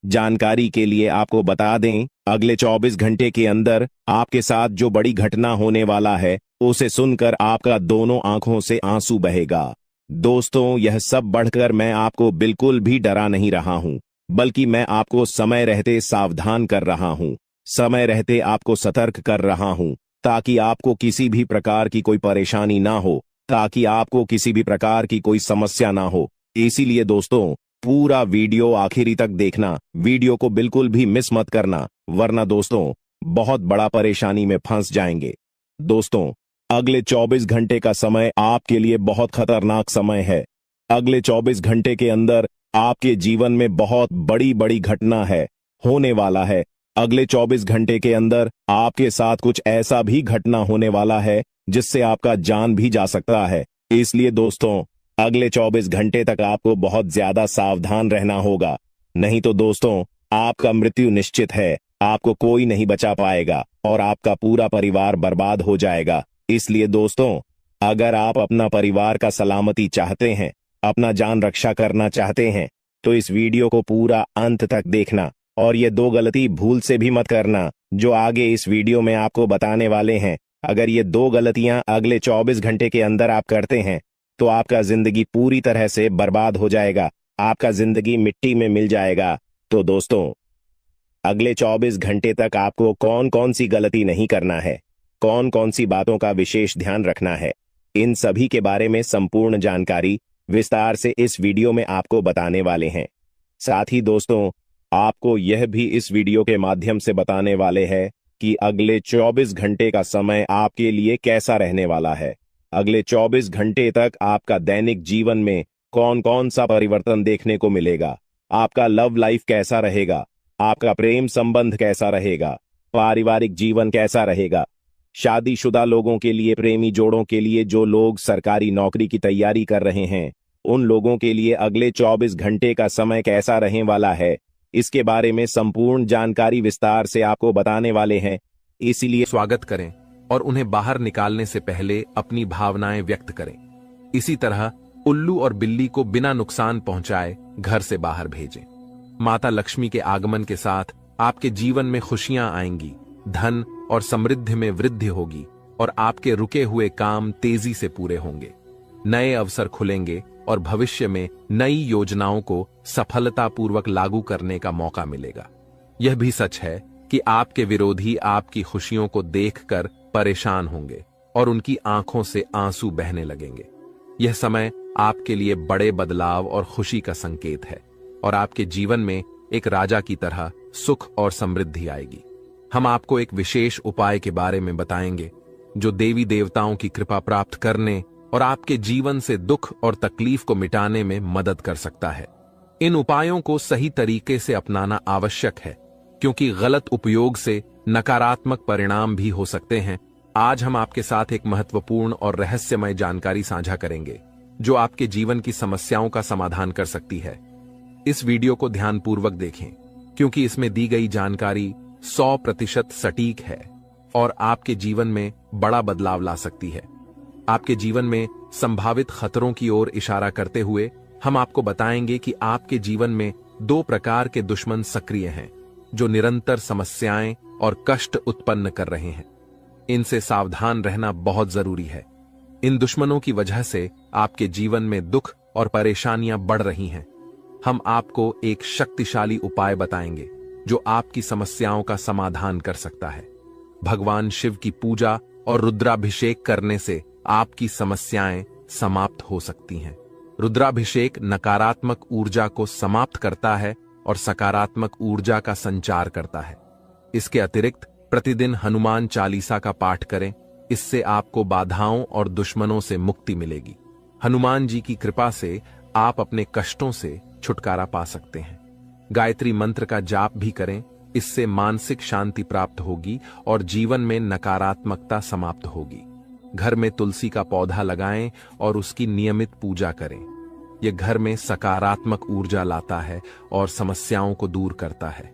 जानकारी के लिए आपको बता दें, अगले 24 घंटे के अंदर आपके साथ जो बड़ी घटना होने वाला है उसे सुनकर आपका दोनों आंखों से आंसू बहेगा। दोस्तों, यह सब बढ़कर मैं आपको बिल्कुल भी डरा नहीं रहा हूं, बल्कि मैं आपको समय रहते सावधान कर रहा हूं, समय रहते आपको सतर्क कर रहा हूं, ताकि आपको किसी भी प्रकार की कोई परेशानी ना हो, ताकि आपको किसी भी प्रकार की कोई समस्या ना हो। इसीलिए दोस्तों, पूरा वीडियो आखिरी तक देखना, वीडियो को बिल्कुल भी मिस मत करना, वरना दोस्तों बहुत बड़ा परेशानी में फंस जाएंगे। दोस्तों, अगले 24 घंटे का समय आपके लिए बहुत खतरनाक समय है। अगले 24 घंटे के अंदर आपके जीवन में बहुत बड़ी बड़ी घटना है, होने वाला है। अगले 24 घंटे के अंदर आपके साथ कुछ ऐसा भी घटना होने वाला है जिससे आपका जान भी जा सकता है। इसलिए दोस्तों, अगले 24 घंटे तक आपको बहुत ज्यादा सावधान रहना होगा, नहीं तो दोस्तों आपका मृत्यु निश्चित है, आपको कोई नहीं बचा पाएगा और आपका पूरा परिवार बर्बाद हो जाएगा। इसलिए दोस्तों, अगर आप अपना परिवार का सलामती चाहते हैं, अपना जान रक्षा करना चाहते हैं, तो इस वीडियो को पूरा अंत तक देखना, और ये 2 गलती भूल से भी मत करना जो आगे इस वीडियो में आपको बताने वाले हैं। अगर ये 2 गलतियां अगले 24 घंटे के अंदर आप करते हैं तो आपका जिंदगी पूरी तरह से बर्बाद हो जाएगा, आपका जिंदगी मिट्टी में मिल जाएगा। तो दोस्तों, अगले 24 घंटे तक आपको कौन कौन सी गलती नहीं करना है, कौन कौन सी बातों का विशेष ध्यान रखना है, इन सभी के बारे में संपूर्ण जानकारी विस्तार से इस वीडियो में आपको बताने वाले हैं। साथ ही दोस्तों, आपको यह भी इस वीडियो के माध्यम से बताने वाले हैं कि अगले 24 घंटे का समय आपके लिए कैसा रहने वाला है। अगले 24 घंटे तक आपका दैनिक जीवन में कौन कौन सा परिवर्तन देखने को मिलेगा, आपका लव लाइफ कैसा रहेगा, आपका प्रेम संबंध कैसा रहेगा, पारिवारिक जीवन कैसा रहेगा, शादीशुदा लोगों के लिए, प्रेमी जोड़ों के लिए, जो लोग सरकारी नौकरी की तैयारी कर रहे हैं, उन लोगों के लिए अगले 24 घंटे का समय कैसा रहने वाला है, इसके बारे में संपूर्ण जानकारी विस्तार से आपको बताने वाले हैं। इसीलिए स्वागत करें और उन्हें बाहर निकालने से पहले अपनी भावनाएं व्यक्त करें। इसी तरह उल्लू और बिल्ली को बिना नुकसान पहुंचाए घर से बाहर भेजें। माता लक्ष्मी के आगमन के साथ आपके जीवन में खुशियां आएंगी, धन और समृद्धि में वृद्धि होगी और आपके रुके हुए काम तेजी से पूरे होंगे। नए अवसर खुलेंगे और भविष्य में नई योजनाओं को सफलतापूर्वक लागू करने का मौका मिलेगा। यह भी सच है कि आपके विरोधी आपकी खुशियों को देखकर परेशान होंगे और उनकी आंखों से आंसू बहने लगेंगे। यह समय आपके लिए बड़े बदलाव और खुशी का संकेत है और आपके जीवन में एक राजा की तरह सुख और समृद्धि आएगी। हम आपको एक विशेष उपाय के बारे में बताएंगे जो देवी देवताओं की कृपा प्राप्त करने और आपके जीवन से दुख और तकलीफ को मिटाने में मदद कर सकता है। इन उपायों को सही तरीके से अपनाना आवश्यक है, क्योंकि गलत उपयोग से नकारात्मक परिणाम भी हो सकते हैं। आज हम आपके साथ एक महत्वपूर्ण और रहस्यमय जानकारी साझा करेंगे जो आपके जीवन की समस्याओं का समाधान कर सकती है। इस वीडियो को ध्यानपूर्वक देखें, क्योंकि इसमें दी गई जानकारी 100% सटीक है और आपके जीवन में बड़ा बदलाव ला सकती है। आपके जीवन में संभावित खतरों की ओर इशारा करते हुए हम आपको बताएंगे कि आपके जीवन में 2 प्रकार के दुश्मन सक्रिय हैं जो निरंतर समस्याएं और कष्ट उत्पन्न कर रहे हैं। इनसे सावधान रहना बहुत जरूरी है। इन दुश्मनों की वजह से आपके जीवन में दुख और परेशानियां बढ़ रही हैं। हम आपको एक शक्तिशाली उपाय बताएंगे जो आपकी समस्याओं का समाधान कर सकता है। भगवान शिव की पूजा और रुद्राभिषेक करने से आपकी समस्याएं समाप्त हो सकती हैं। रुद्राभिषेक नकारात्मक ऊर्जा को समाप्त करता है और सकारात्मक ऊर्जा का संचार करता है। इसके अतिरिक्त प्रतिदिन हनुमान चालीसा का पाठ करें, इससे आपको बाधाओं और दुश्मनों से मुक्ति मिलेगी। हनुमान जी की कृपा से आप अपने कष्टों से छुटकारा पा सकते हैं। गायत्री मंत्र का जाप भी करें, इससे मानसिक शांति प्राप्त होगी और जीवन में नकारात्मकता समाप्त होगी। घर में तुलसी का पौधा लगाएं और उसकी नियमित पूजा करें। यह घर में सकारात्मक ऊर्जा लाता है और समस्याओं को दूर करता है।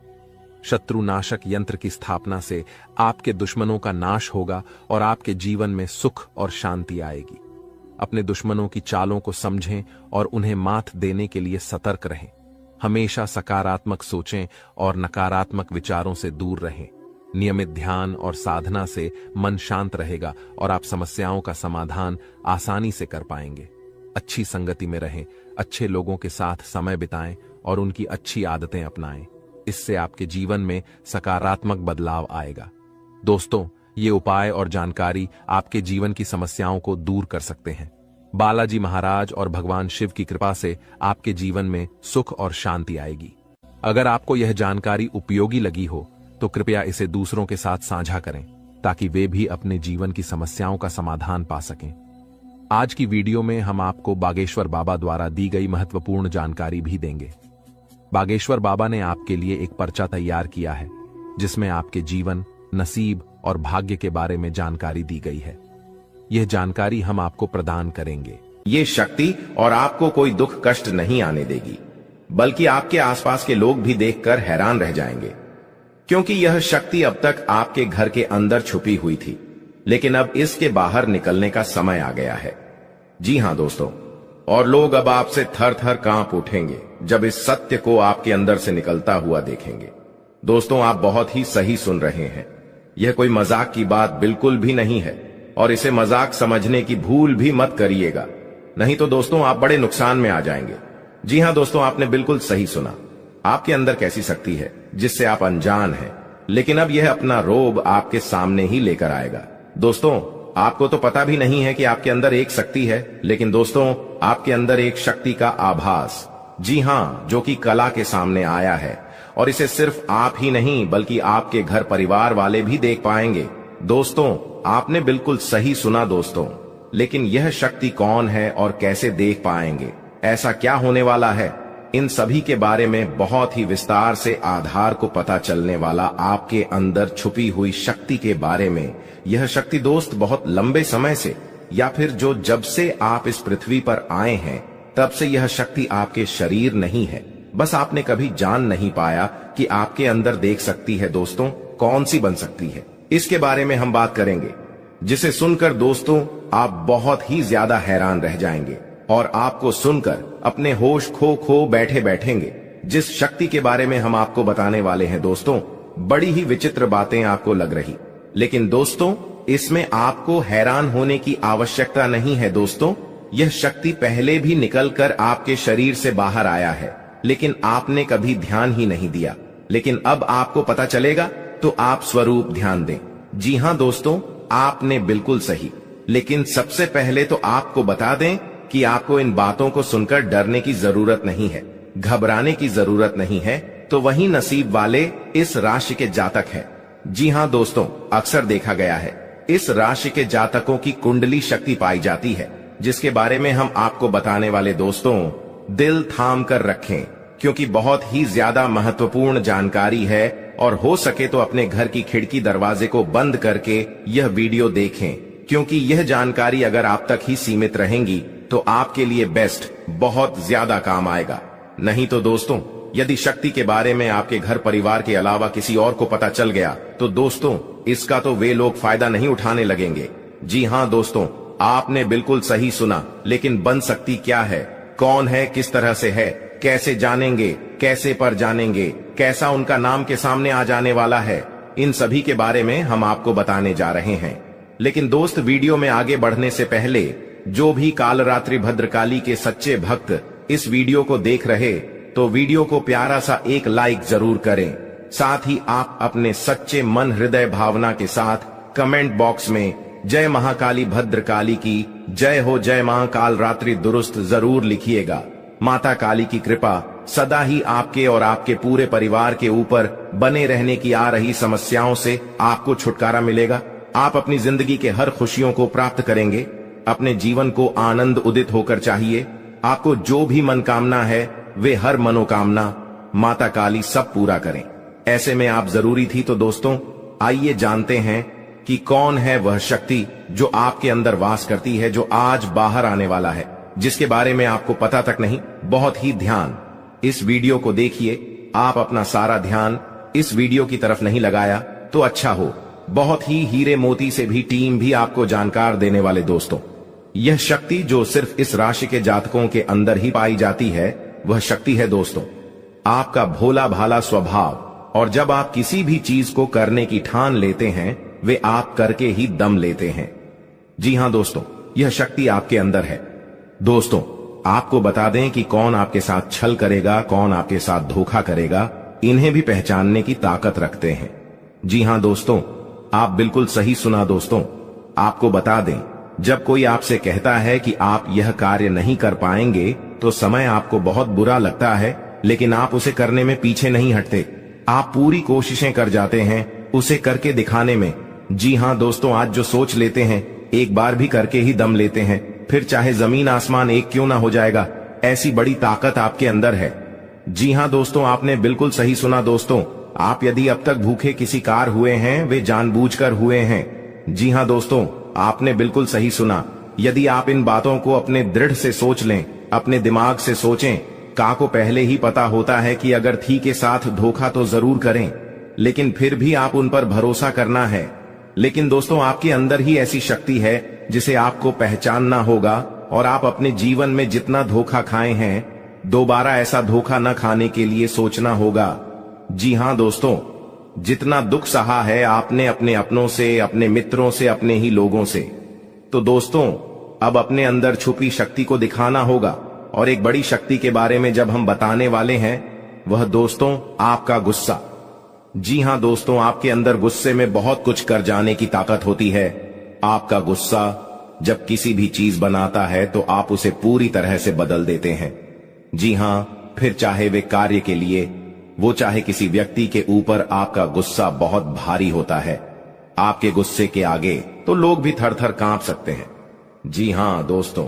शत्रुनाशक यंत्र की स्थापना से आपके दुश्मनों का नाश होगा और आपके जीवन में सुख और शांति आएगी। अपने दुश्मनों की चालों को समझें और उन्हें मात देने के लिए सतर्क रहें। हमेशा सकारात्मक सोचें और नकारात्मक विचारों से दूर रहें। नियमित ध्यान और साधना से मन शांत रहेगा और आप समस्याओं का समाधान आसानी से कर पाएंगे। अच्छी संगति में रहें, अच्छे लोगों के साथ समय बिताएं और उनकी अच्छी आदतें अपनाएं। इससे आपके जीवन में सकारात्मक बदलाव आएगा। दोस्तों, ये उपाय और जानकारी आपके जीवन की समस्याओं को दूर कर सकते हैं। बालाजी महाराज और भगवान शिव की कृपा से आपके जीवन में सुख और शांति आएगी। अगर आपको यह जानकारी उपयोगी लगी हो तो कृपया इसे दूसरों के साथ साझा करें ताकि वे भी अपने जीवन की समस्याओं का समाधान पा सकें। आज की वीडियो में हम आपको बागेश्वर बाबा द्वारा दी गई महत्वपूर्ण जानकारी भी देंगे। बागेश्वर बाबा ने आपके लिए एक पर्चा तैयार किया है जिसमें आपके जीवन, नसीब और भाग्य के बारे में जानकारी दी गई है। यह जानकारी हम आपको प्रदान करेंगे। ये शक्ति और आपको कोई दुख कष्ट नहीं आने देगी, बल्कि आपके आसपास के लोग भी देखकर हैरान रह जाएंगे, क्योंकि यह शक्ति अब तक आपके घर के अंदर छुपी हुई थी, लेकिन अब इसके बाहर निकलने का समय आ गया है। जी हां दोस्तों, और लोग अब आपसे थर थर कांप उठेंगे जब इस सत्य को आपके अंदर से निकलता हुआ देखेंगे। दोस्तों, आप बहुत ही सही सुन रहे हैं। यह कोई मजाक की बात बिल्कुल भी नहीं है और इसे मजाक समझने की भूल भी मत करिएगा, नहीं तो दोस्तों आप बड़े नुकसान में आ जाएंगे। जी हां दोस्तों, आपने बिल्कुल सही सुना। आपके अंदर कैसी शक्ति है जिससे आप अनजान हैं, लेकिन अब यह अपना रोब आपके सामने ही लेकर आएगा। दोस्तों, आपको तो पता भी नहीं है कि आपके अंदर एक शक्ति है, लेकिन दोस्तों आपके अंदर एक शक्ति का आभास, जी हां, जो कि कला के सामने आया है और इसे सिर्फ आप ही नहीं बल्कि आपके घर परिवार वाले भी देख पाएंगे। दोस्तों, आपने बिल्कुल सही सुना दोस्तों, लेकिन यह शक्ति कौन है और कैसे देख पाएंगे, ऐसा क्या होने वाला है, इन सभी के बारे में बहुत ही विस्तार से आधार को पता चलने वाला आपके अंदर छुपी हुई शक्ति के बारे में। यह शक्ति दोस्त बहुत लंबे समय से, या फिर जो जब से आप इस पृथ्वी पर आए हैं तब से यह शक्ति आपके शरीर नहीं है, बस आपने कभी जान नहीं पाया कि आपके अंदर देख सकती है। दोस्तों, कौन सी बन सकती है, इसके बारे में हम बात करेंगे, जिसे सुनकर दोस्तों आप बहुत ही ज्यादा हैरान रह जाएंगे और आपको सुनकर अपने होश खो बैठे बैठेंगे। जिस शक्ति के बारे में हम आपको बताने वाले हैं दोस्तों, बड़ी ही विचित्र बातें आपको लग रही, लेकिन दोस्तों इसमें आपको हैरान होने की आवश्यकता नहीं है। दोस्तों, यह शक्ति पहले भी निकलकर आपके शरीर से बाहर आया है, लेकिन आपने कभी ध्यान ही नहीं दिया। लेकिन अब आपको पता चलेगा तो आप स्वरूप ध्यान दें। जी हां दोस्तों, आपने बिल्कुल सही, लेकिन सबसे पहले तो आपको बता दें कि आपको इन बातों को सुनकर डरने की जरूरत नहीं है, घबराने की जरूरत नहीं है। तो वही नसीब वाले इस राशि के जातक हैं। जी हां दोस्तों, अक्सर देखा गया है इस राशि के जातकों की कुंडली शक्ति पाई जाती है, जिसके बारे में हम आपको बताने वाले दोस्तों दिल थाम कर रखें, क्योंकि बहुत ही ज्यादा महत्वपूर्ण जानकारी है और हो सके तो अपने घर की खिड़की दरवाजे को बंद करके यह वीडियो देखें, क्योंकि यह जानकारी अगर आप तक ही सीमित रहेंगी तो आपके लिए बेस्ट बहुत ज्यादा काम आएगा। नहीं तो दोस्तों, यदि शक्ति के बारे में आपके घर परिवार के अलावा किसी और को पता चल गया तो दोस्तों इसका तो वे लोग फायदा नहीं उठाने लगेंगे। जी हां दोस्तों, आपने बिल्कुल सही सुना, लेकिन बन सकती क्या है, कौन है, किस तरह से है, कैसे जानेंगे, कैसे पर जानेंगे, कैसा उनका नाम के सामने आ जाने वाला है, इन सभी के बारे में हम आपको बताने जा रहे हैं। लेकिन दोस्त, वीडियो में आगे बढ़ने से पहले जो भी कालरात्रि भद्रकाली के सच्चे भक्त इस वीडियो को देख रहे तो वीडियो को प्यारा सा एक लाइक जरूर करें। साथ ही आप अपने सच्चे मन हृदय भावना के साथ कमेंट बॉक्स में जय महाकाली भद्रकाली की जय हो, जय महाकाल रात्रि दुरुस्त जरूर लिखिएगा। माता काली की कृपा सदा ही आपके और आपके पूरे परिवार के ऊपर बने रहने की आ रही समस्याओं से आपको छुटकारा मिलेगा। आप अपनी जिंदगी के हर खुशियों को प्राप्त करेंगे। अपने जीवन को आनंद उदित होकर चाहिए। आपको जो भी मनोकामना है वे हर मनोकामना माता काली सब पूरा करें। ऐसे में आप जरूरी थी। तो दोस्तों आइए जानते हैं कि कौन है वह शक्ति जो आपके अंदर वास करती है, जो आज बाहर आने वाला है, जिसके बारे में आपको पता तक नहीं। बहुत ही ध्यान इस वीडियो को देखिए। आप अपना सारा ध्यान इस वीडियो की तरफ नहीं लगाया तो अच्छा हो। बहुत ही हीरे मोती से भी टीम भी आपको जानकार देने वाले दोस्तों, यह शक्ति जो सिर्फ इस राशि के जातकों के अंदर ही पाई जाती है, वह शक्ति है दोस्तों आपका भोला भाला स्वभाव। और जब आप किसी भी चीज को करने की ठान लेते हैं, वे आप करके ही दम लेते हैं। जी हां दोस्तों, यह शक्ति आपके अंदर है। दोस्तों आपको बता दें कि कौन आपके साथ छल करेगा, कौन आपके साथ धोखा करेगा, इन्हें भी पहचानने की ताकत रखते हैं। जी हां दोस्तों, आप बिल्कुल सही सुना दोस्तों। आपको बता दें, जब कोई आपसे कहता है कि आप यह कार्य नहीं कर पाएंगे, तो समय आपको बहुत बुरा लगता है, लेकिन आप उसे करने में पीछे नहीं हटते। आप पूरी कोशिशें कर जाते हैं उसे करके दिखाने में। जी हां दोस्तों, आज जो सोच लेते हैं एक बार भी करके ही दम लेते हैं, फिर चाहे जमीन आसमान एक क्यों ना हो जाएगा। ऐसी बड़ी ताकत आपके अंदर है। जी हां दोस्तों, आपने बिल्कुल सही सुना दोस्तों। आप यदि अब तक भूखे किसी कार हुए हैं, वे जानबूझकर हुए हैं। जी हां दोस्तों, आपने बिल्कुल सही सुना। यदि आप इन बातों को अपने दृढ़ से सोच लें, अपने दिमाग से सोचें, का को पहले ही पता होता है कि अगर थी के साथ धोखा तो जरूर करें, लेकिन फिर भी आप उन पर भरोसा करना है। लेकिन दोस्तों आपके अंदर ही ऐसी शक्ति है जिसे आपको पहचानना होगा, और आप अपने जीवन में जितना धोखा खाए हैं, दोबारा ऐसा धोखा न खाने के लिए सोचना होगा। जी हां दोस्तों, जितना दुख सहा है आपने अपने अपनों से, अपने मित्रों से, अपने ही लोगों से, तो दोस्तों अब अपने अंदर छुपी शक्ति को दिखाना होगा। और एक बड़ी शक्ति के बारे में जब हम बताने वाले हैं, वह दोस्तों आपका गुस्सा। जी हां दोस्तों, आपके अंदर गुस्से में बहुत कुछ कर जाने की ताकत होती है। आपका गुस्सा जब किसी भी चीज बनाता है तो आप उसे पूरी तरह से बदल देते हैं। जी हां, फिर चाहे वे कार्य के लिए, वो चाहे किसी व्यक्ति के ऊपर, आपका गुस्सा बहुत भारी होता है। आपके गुस्से के आगे तो लोग भी थर थर कांप सकते हैं। जी हां दोस्तों,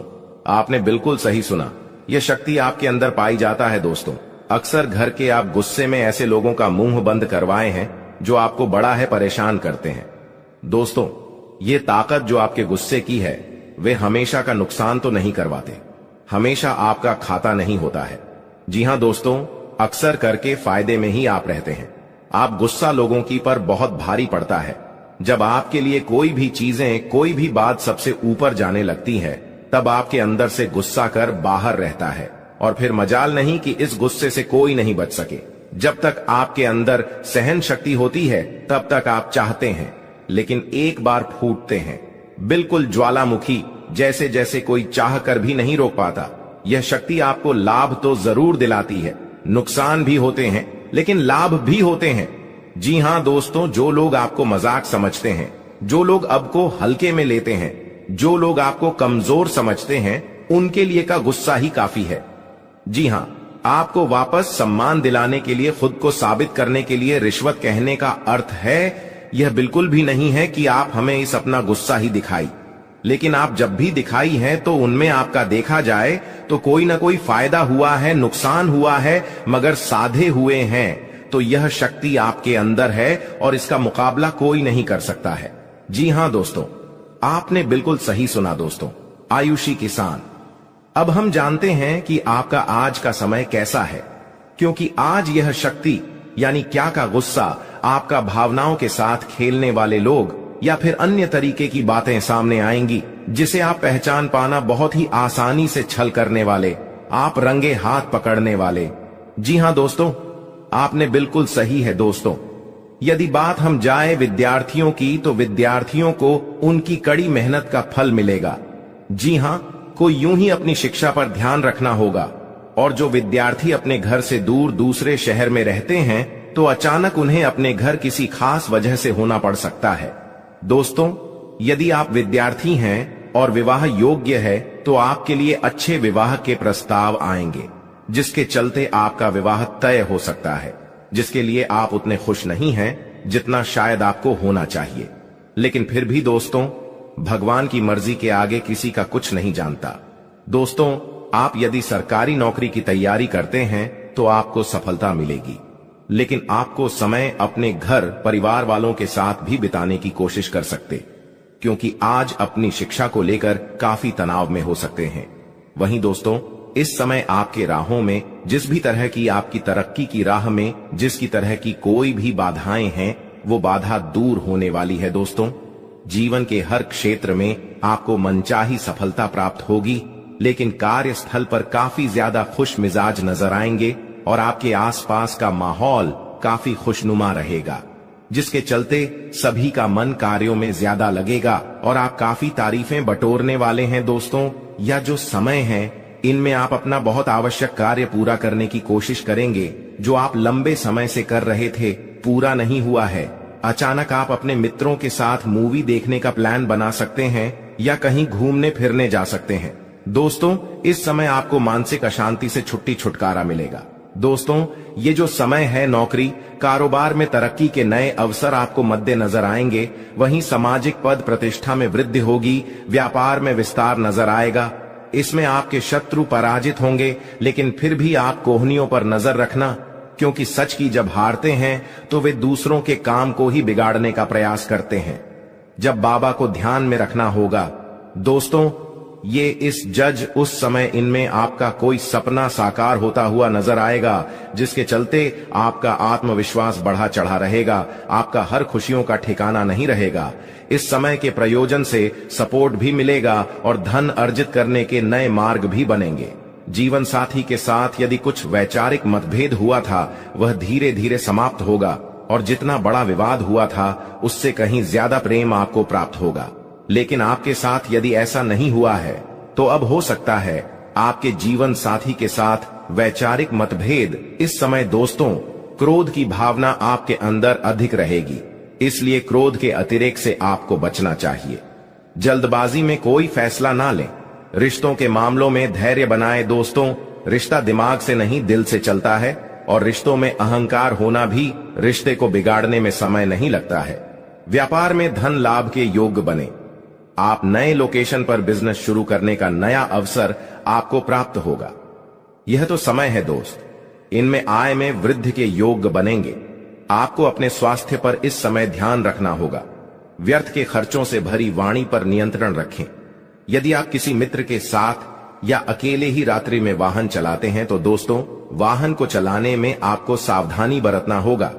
आपने बिल्कुल सही सुना। यह शक्ति आपके अंदर पाई जाता है दोस्तों। अक्सर घर के आप गुस्से में ऐसे लोगों का मुंह बंद करवाए हैं जो आपको बड़ा है परेशान करते हैं। दोस्तों ये ताकत जो आपके गुस्से की है, वे हमेशा का नुकसान तो नहीं करवाते, हमेशा आपका खाता नहीं होता है। जी हां दोस्तों, अक्सर करके फायदे में ही आप रहते हैं। आप गुस्सा लोगों की पर बहुत भारी पड़ता है। जब आपके लिए कोई भी चीजें, कोई भी बात सबसे ऊपर जाने लगती है, तब आपके अंदर से गुस्सा कर बाहर रहता है, और फिर मजाल नहीं कि इस गुस्से से कोई नहीं बच सके। जब तक आपके अंदर सहन शक्ति होती है, तब तक आप चाहते हैं, लेकिन एक बार फूटते हैं, बिल्कुल ज्वालामुखी जैसे जैसे कोई चाह कर भी नहीं रोक पाता। यह शक्ति आपको लाभ तो जरूर दिलाती है, नुकसान भी होते हैं, लेकिन लाभ भी होते हैं। जी हां दोस्तों, जो लोग आपको मजाक समझते हैं, जो लोग अब को हल्के में लेते हैं, जो लोग आपको कमजोर समझते हैं, उनके लिए का गुस्सा ही काफी है। जी हां, आपको वापस सम्मान दिलाने के लिए, खुद को साबित करने के लिए रिश्वत कहने का अर्थ है यह बिल्कुल भी नहीं है कि आप हमें इस अपना गुस्सा ही दिखाई। लेकिन आप जब भी दिखाई है तो उनमें आपका देखा जाए तो कोई ना कोई फायदा हुआ है, नुकसान हुआ है, मगर साधे हुए हैं। तो यह शक्ति आपके अंदर है और इसका मुकाबला कोई नहीं कर सकता है। जी हां दोस्तों, आपने बिल्कुल सही सुना दोस्तों। आयुषी किसान, अब हम जानते हैं कि आपका आज का समय कैसा है, क्योंकि आज यह शक्ति यानी क्या का गुस्सा, आपका भावनाओं के साथ खेलने वाले लोग या फिर अन्य तरीके की बातें सामने आएंगी, जिसे आप पहचान पाना बहुत ही आसानी से छल करने वाले, आप रंगे हाथ पकड़ने वाले। जी हां दोस्तों, आपने बिल्कुल सही है दोस्तों। यदि बात हम जाए विद्यार्थियों की, तो विद्यार्थियों को उनकी कड़ी मेहनत का फल मिलेगा। जी हां, कोई यूं ही अपनी शिक्षा पर ध्यान रखना होगा। और जो विद्यार्थी अपने घर से दूर दूसरे शहर में रहते हैं, तो अचानक उन्हें अपने घर किसी खास वजह से होना पड़ सकता है। दोस्तों यदि आप विद्यार्थी हैं और विवाह योग्य है, तो आपके लिए अच्छे विवाह के प्रस्ताव आएंगे, जिसके चलते आपका विवाह तय हो सकता है, जिसके लिए आप उतने खुश नहीं हैं जितना शायद आपको होना चाहिए। लेकिन फिर भी दोस्तों, भगवान की मर्जी के आगे किसी का कुछ नहीं जानता। दोस्तों, आप यदि सरकारी नौकरी की तैयारी करते हैं तो आपको सफलता मिलेगी, लेकिन आपको समय अपने घर परिवार वालों के साथ भी बिताने की कोशिश कर सकते, क्योंकि आज अपनी शिक्षा को लेकर काफी तनाव में हो सकते हैं। वहीं दोस्तों, इस समय आपके राहों में जिस भी तरह की आपकी तरक्की की राह में जिसकी तरह की कोई भी बाधाएं हैं, वो बाधा दूर होने वाली है। दोस्तों, जीवन के हर क्षेत्र में आपको मनचाही सफलता प्राप्त होगी, लेकिन कार्यस्थल पर काफी ज्यादा खुश मिजाज नजर आएंगे और आपके आसपास का माहौल काफी खुशनुमा रहेगा, जिसके चलते सभी का मन कार्यों में ज्यादा लगेगा और आप काफी तारीफें बटोरने वाले हैं। दोस्तों, यह जो समय है, इनमें आप अपना बहुत आवश्यक कार्य पूरा करने की कोशिश करेंगे, जो आप लंबे समय से कर रहे थे, पूरा नहीं हुआ है। अचानक आप अपने मित्रों के साथ मूवी देखने का प्लान बना सकते हैं या कहीं घूमने फिरने जा सकते हैं। दोस्तों, इस समय आपको मानसिक अशांति से छुटकारा मिलेगा। दोस्तों, ये जो समय है, नौकरी कारोबार में तरक्की के नए अवसर आपको मद्देनजर आएंगे, वहीं सामाजिक पद प्रतिष्ठा में वृद्धि होगी, व्यापार में विस्तार नजर आएगा। इसमें आपके शत्रु पराजित होंगे, लेकिन फिर भी आप कोहनियों पर नजर रखना, क्योंकि सच की जब हारते हैं तो वे दूसरों के काम को ही बिगाड़ने का प्रयास करते हैं। जब बाबा को ध्यान में रखना होगा। दोस्तों, ये इस जज उस समय इनमें आपका कोई सपना साकार होता हुआ नजर आएगा, जिसके चलते आपका आत्मविश्वास बढ़ा चढ़ा रहेगा, आपका हर खुशियों का ठिकाना नहीं रहेगा। इस समय के प्रयोजन से सपोर्ट भी मिलेगा और धन अर्जित करने के नए मार्ग भी बनेंगे। जीवन साथी के साथ यदि कुछ वैचारिक मतभेद हुआ था, वह धीरे धीरे समाप्त होगा और जितना बड़ा विवाद हुआ था, उससे कहीं ज्यादा प्रेम आपको प्राप्त होगा। लेकिन आपके साथ यदि ऐसा नहीं हुआ है, तो अब हो सकता है आपके जीवन साथी के साथ वैचारिक मतभेद। इस समय दोस्तों, क्रोध की भावना आपके अंदर अधिक रहेगी, इसलिए क्रोध के अतिरेक से आपको बचना चाहिए। जल्दबाजी में कोई फैसला ना लें। रिश्तों के मामलों में धैर्य बनाएं। दोस्तों, रिश्ता दिमाग से नहीं, दिल से चलता है, और रिश्तों में अहंकार होना भी रिश्ते को बिगाड़ने में समय नहीं लगता है। व्यापार में धन लाभ के योग्य बने। आप नए लोकेशन पर बिजनेस शुरू करने का नया अवसर आपको प्राप्त होगा। यह तो समय है दोस्त, इनमें आय में वृद्धि के योग्य बनेंगे। आपको अपने स्वास्थ्य पर इस समय ध्यान रखना होगा। व्यर्थ के खर्चों से भरी वाणी पर नियंत्रण रखें। यदि आप किसी मित्र के साथ या अकेले ही रात्रि में वाहन चलाते हैं, तो दोस्तों, वाहन को चलाने में आपको सावधानी बरतना होगा।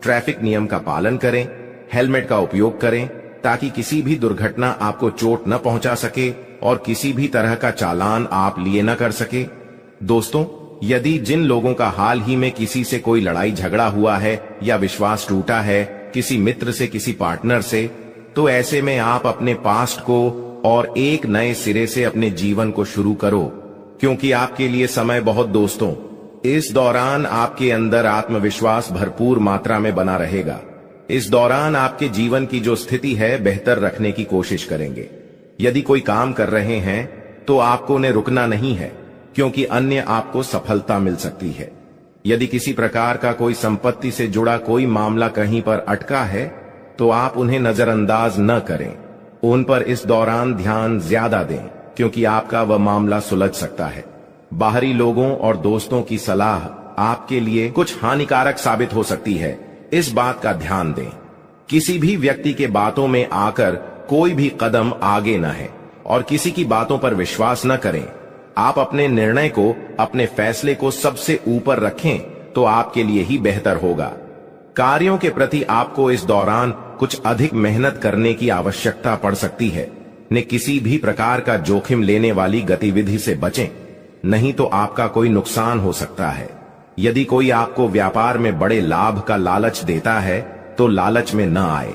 ट्रैफिक नियम का पालन करें, हेलमेट का उपयोग करें, ताकि किसी भी दुर्घटना आपको चोट न पहुंचा सके और किसी भी तरह का चालान आप लिए न कर सके। दोस्तों, यदि जिन लोगों का हाल ही में किसी से कोई लड़ाई झगड़ा हुआ है या विश्वास टूटा है, किसी मित्र से, किसी पार्टनर से, तो ऐसे में आप अपने पास्ट को और एक नए सिरे से अपने जीवन को शुरू करो, क्योंकि आपके लिए समय बहुत दोस्तों, इस दौरान आपके अंदर आत्मविश्वास भरपूर मात्रा में बना रहेगा। इस दौरान आपके जीवन की जो स्थिति है, बेहतर रखने की कोशिश करेंगे। यदि कोई काम कर रहे हैं तो आपको उन्हें रुकना नहीं है, क्योंकि अन्य आपको सफलता मिल सकती है। यदि किसी प्रकार का कोई संपत्ति से जुड़ा कोई मामला कहीं पर अटका है, तो आप उन्हें नजरअंदाज न करें। उन पर इस दौरान ध्यान ज्यादा दें, क्योंकि आपका वह मामला सुलझ सकता है। बाहरी लोगों और दोस्तों की सलाह आपके लिए कुछ हानिकारक साबित हो सकती है, इस बात का ध्यान दें। किसी भी व्यक्ति के बातों में आकर कोई भी कदम आगे न है और किसी की बातों पर विश्वास न करें। आप अपने निर्णय को, अपने फैसले को सबसे ऊपर रखें, तो आपके लिए ही बेहतर होगा। कार्यों के प्रति आपको इस दौरान कुछ अधिक मेहनत करने की आवश्यकता पड़ सकती है। ने किसी भी प्रकार का जोखिम लेने वाली गतिविधि से बचें, नहीं तो आपका कोई नुकसान हो सकता है। यदि कोई आपको व्यापार में बड़े लाभ का लालच देता है, तो लालच में न आए।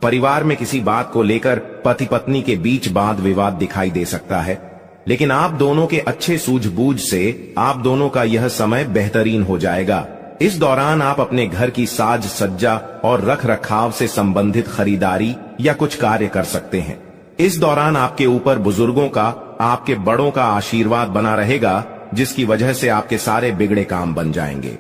परिवार में किसी बात को लेकर पति पत्नी के बीच वाद विवाद दिखाई दे सकता है, लेकिन आप दोनों के अच्छे सूझबूझ से आप दोनों का यह समय बेहतरीन हो जाएगा। इस दौरान आप अपने घर की साज सज्जा और रख रखाव से संबंधित खरीदारी या कुछ कार्य कर सकते हैं। इस दौरान आपके ऊपर बुजुर्गों का, आपके बड़ों का आशीर्वाद बना रहेगा, जिसकी वजह से आपके सारे बिगड़े काम बन जाएंगे।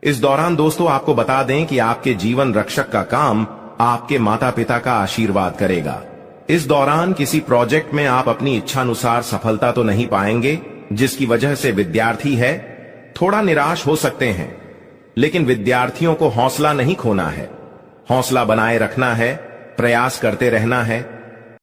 इस दौरान दोस्तों, आपको बता दें कि आपके जीवन रक्षक का काम आपके माता पिता का आशीर्वाद करेगा। इस दौरान किसी प्रोजेक्ट में आप अपनी इच्छानुसार सफलता तो नहीं पाएंगे, जिसकी वजह से विद्यार्थी है थोड़ा निराश हो सकते हैं। लेकिन विद्यार्थियों को हौसला नहीं खोना है, हौसला बनाए रखना है, प्रयास करते रहना है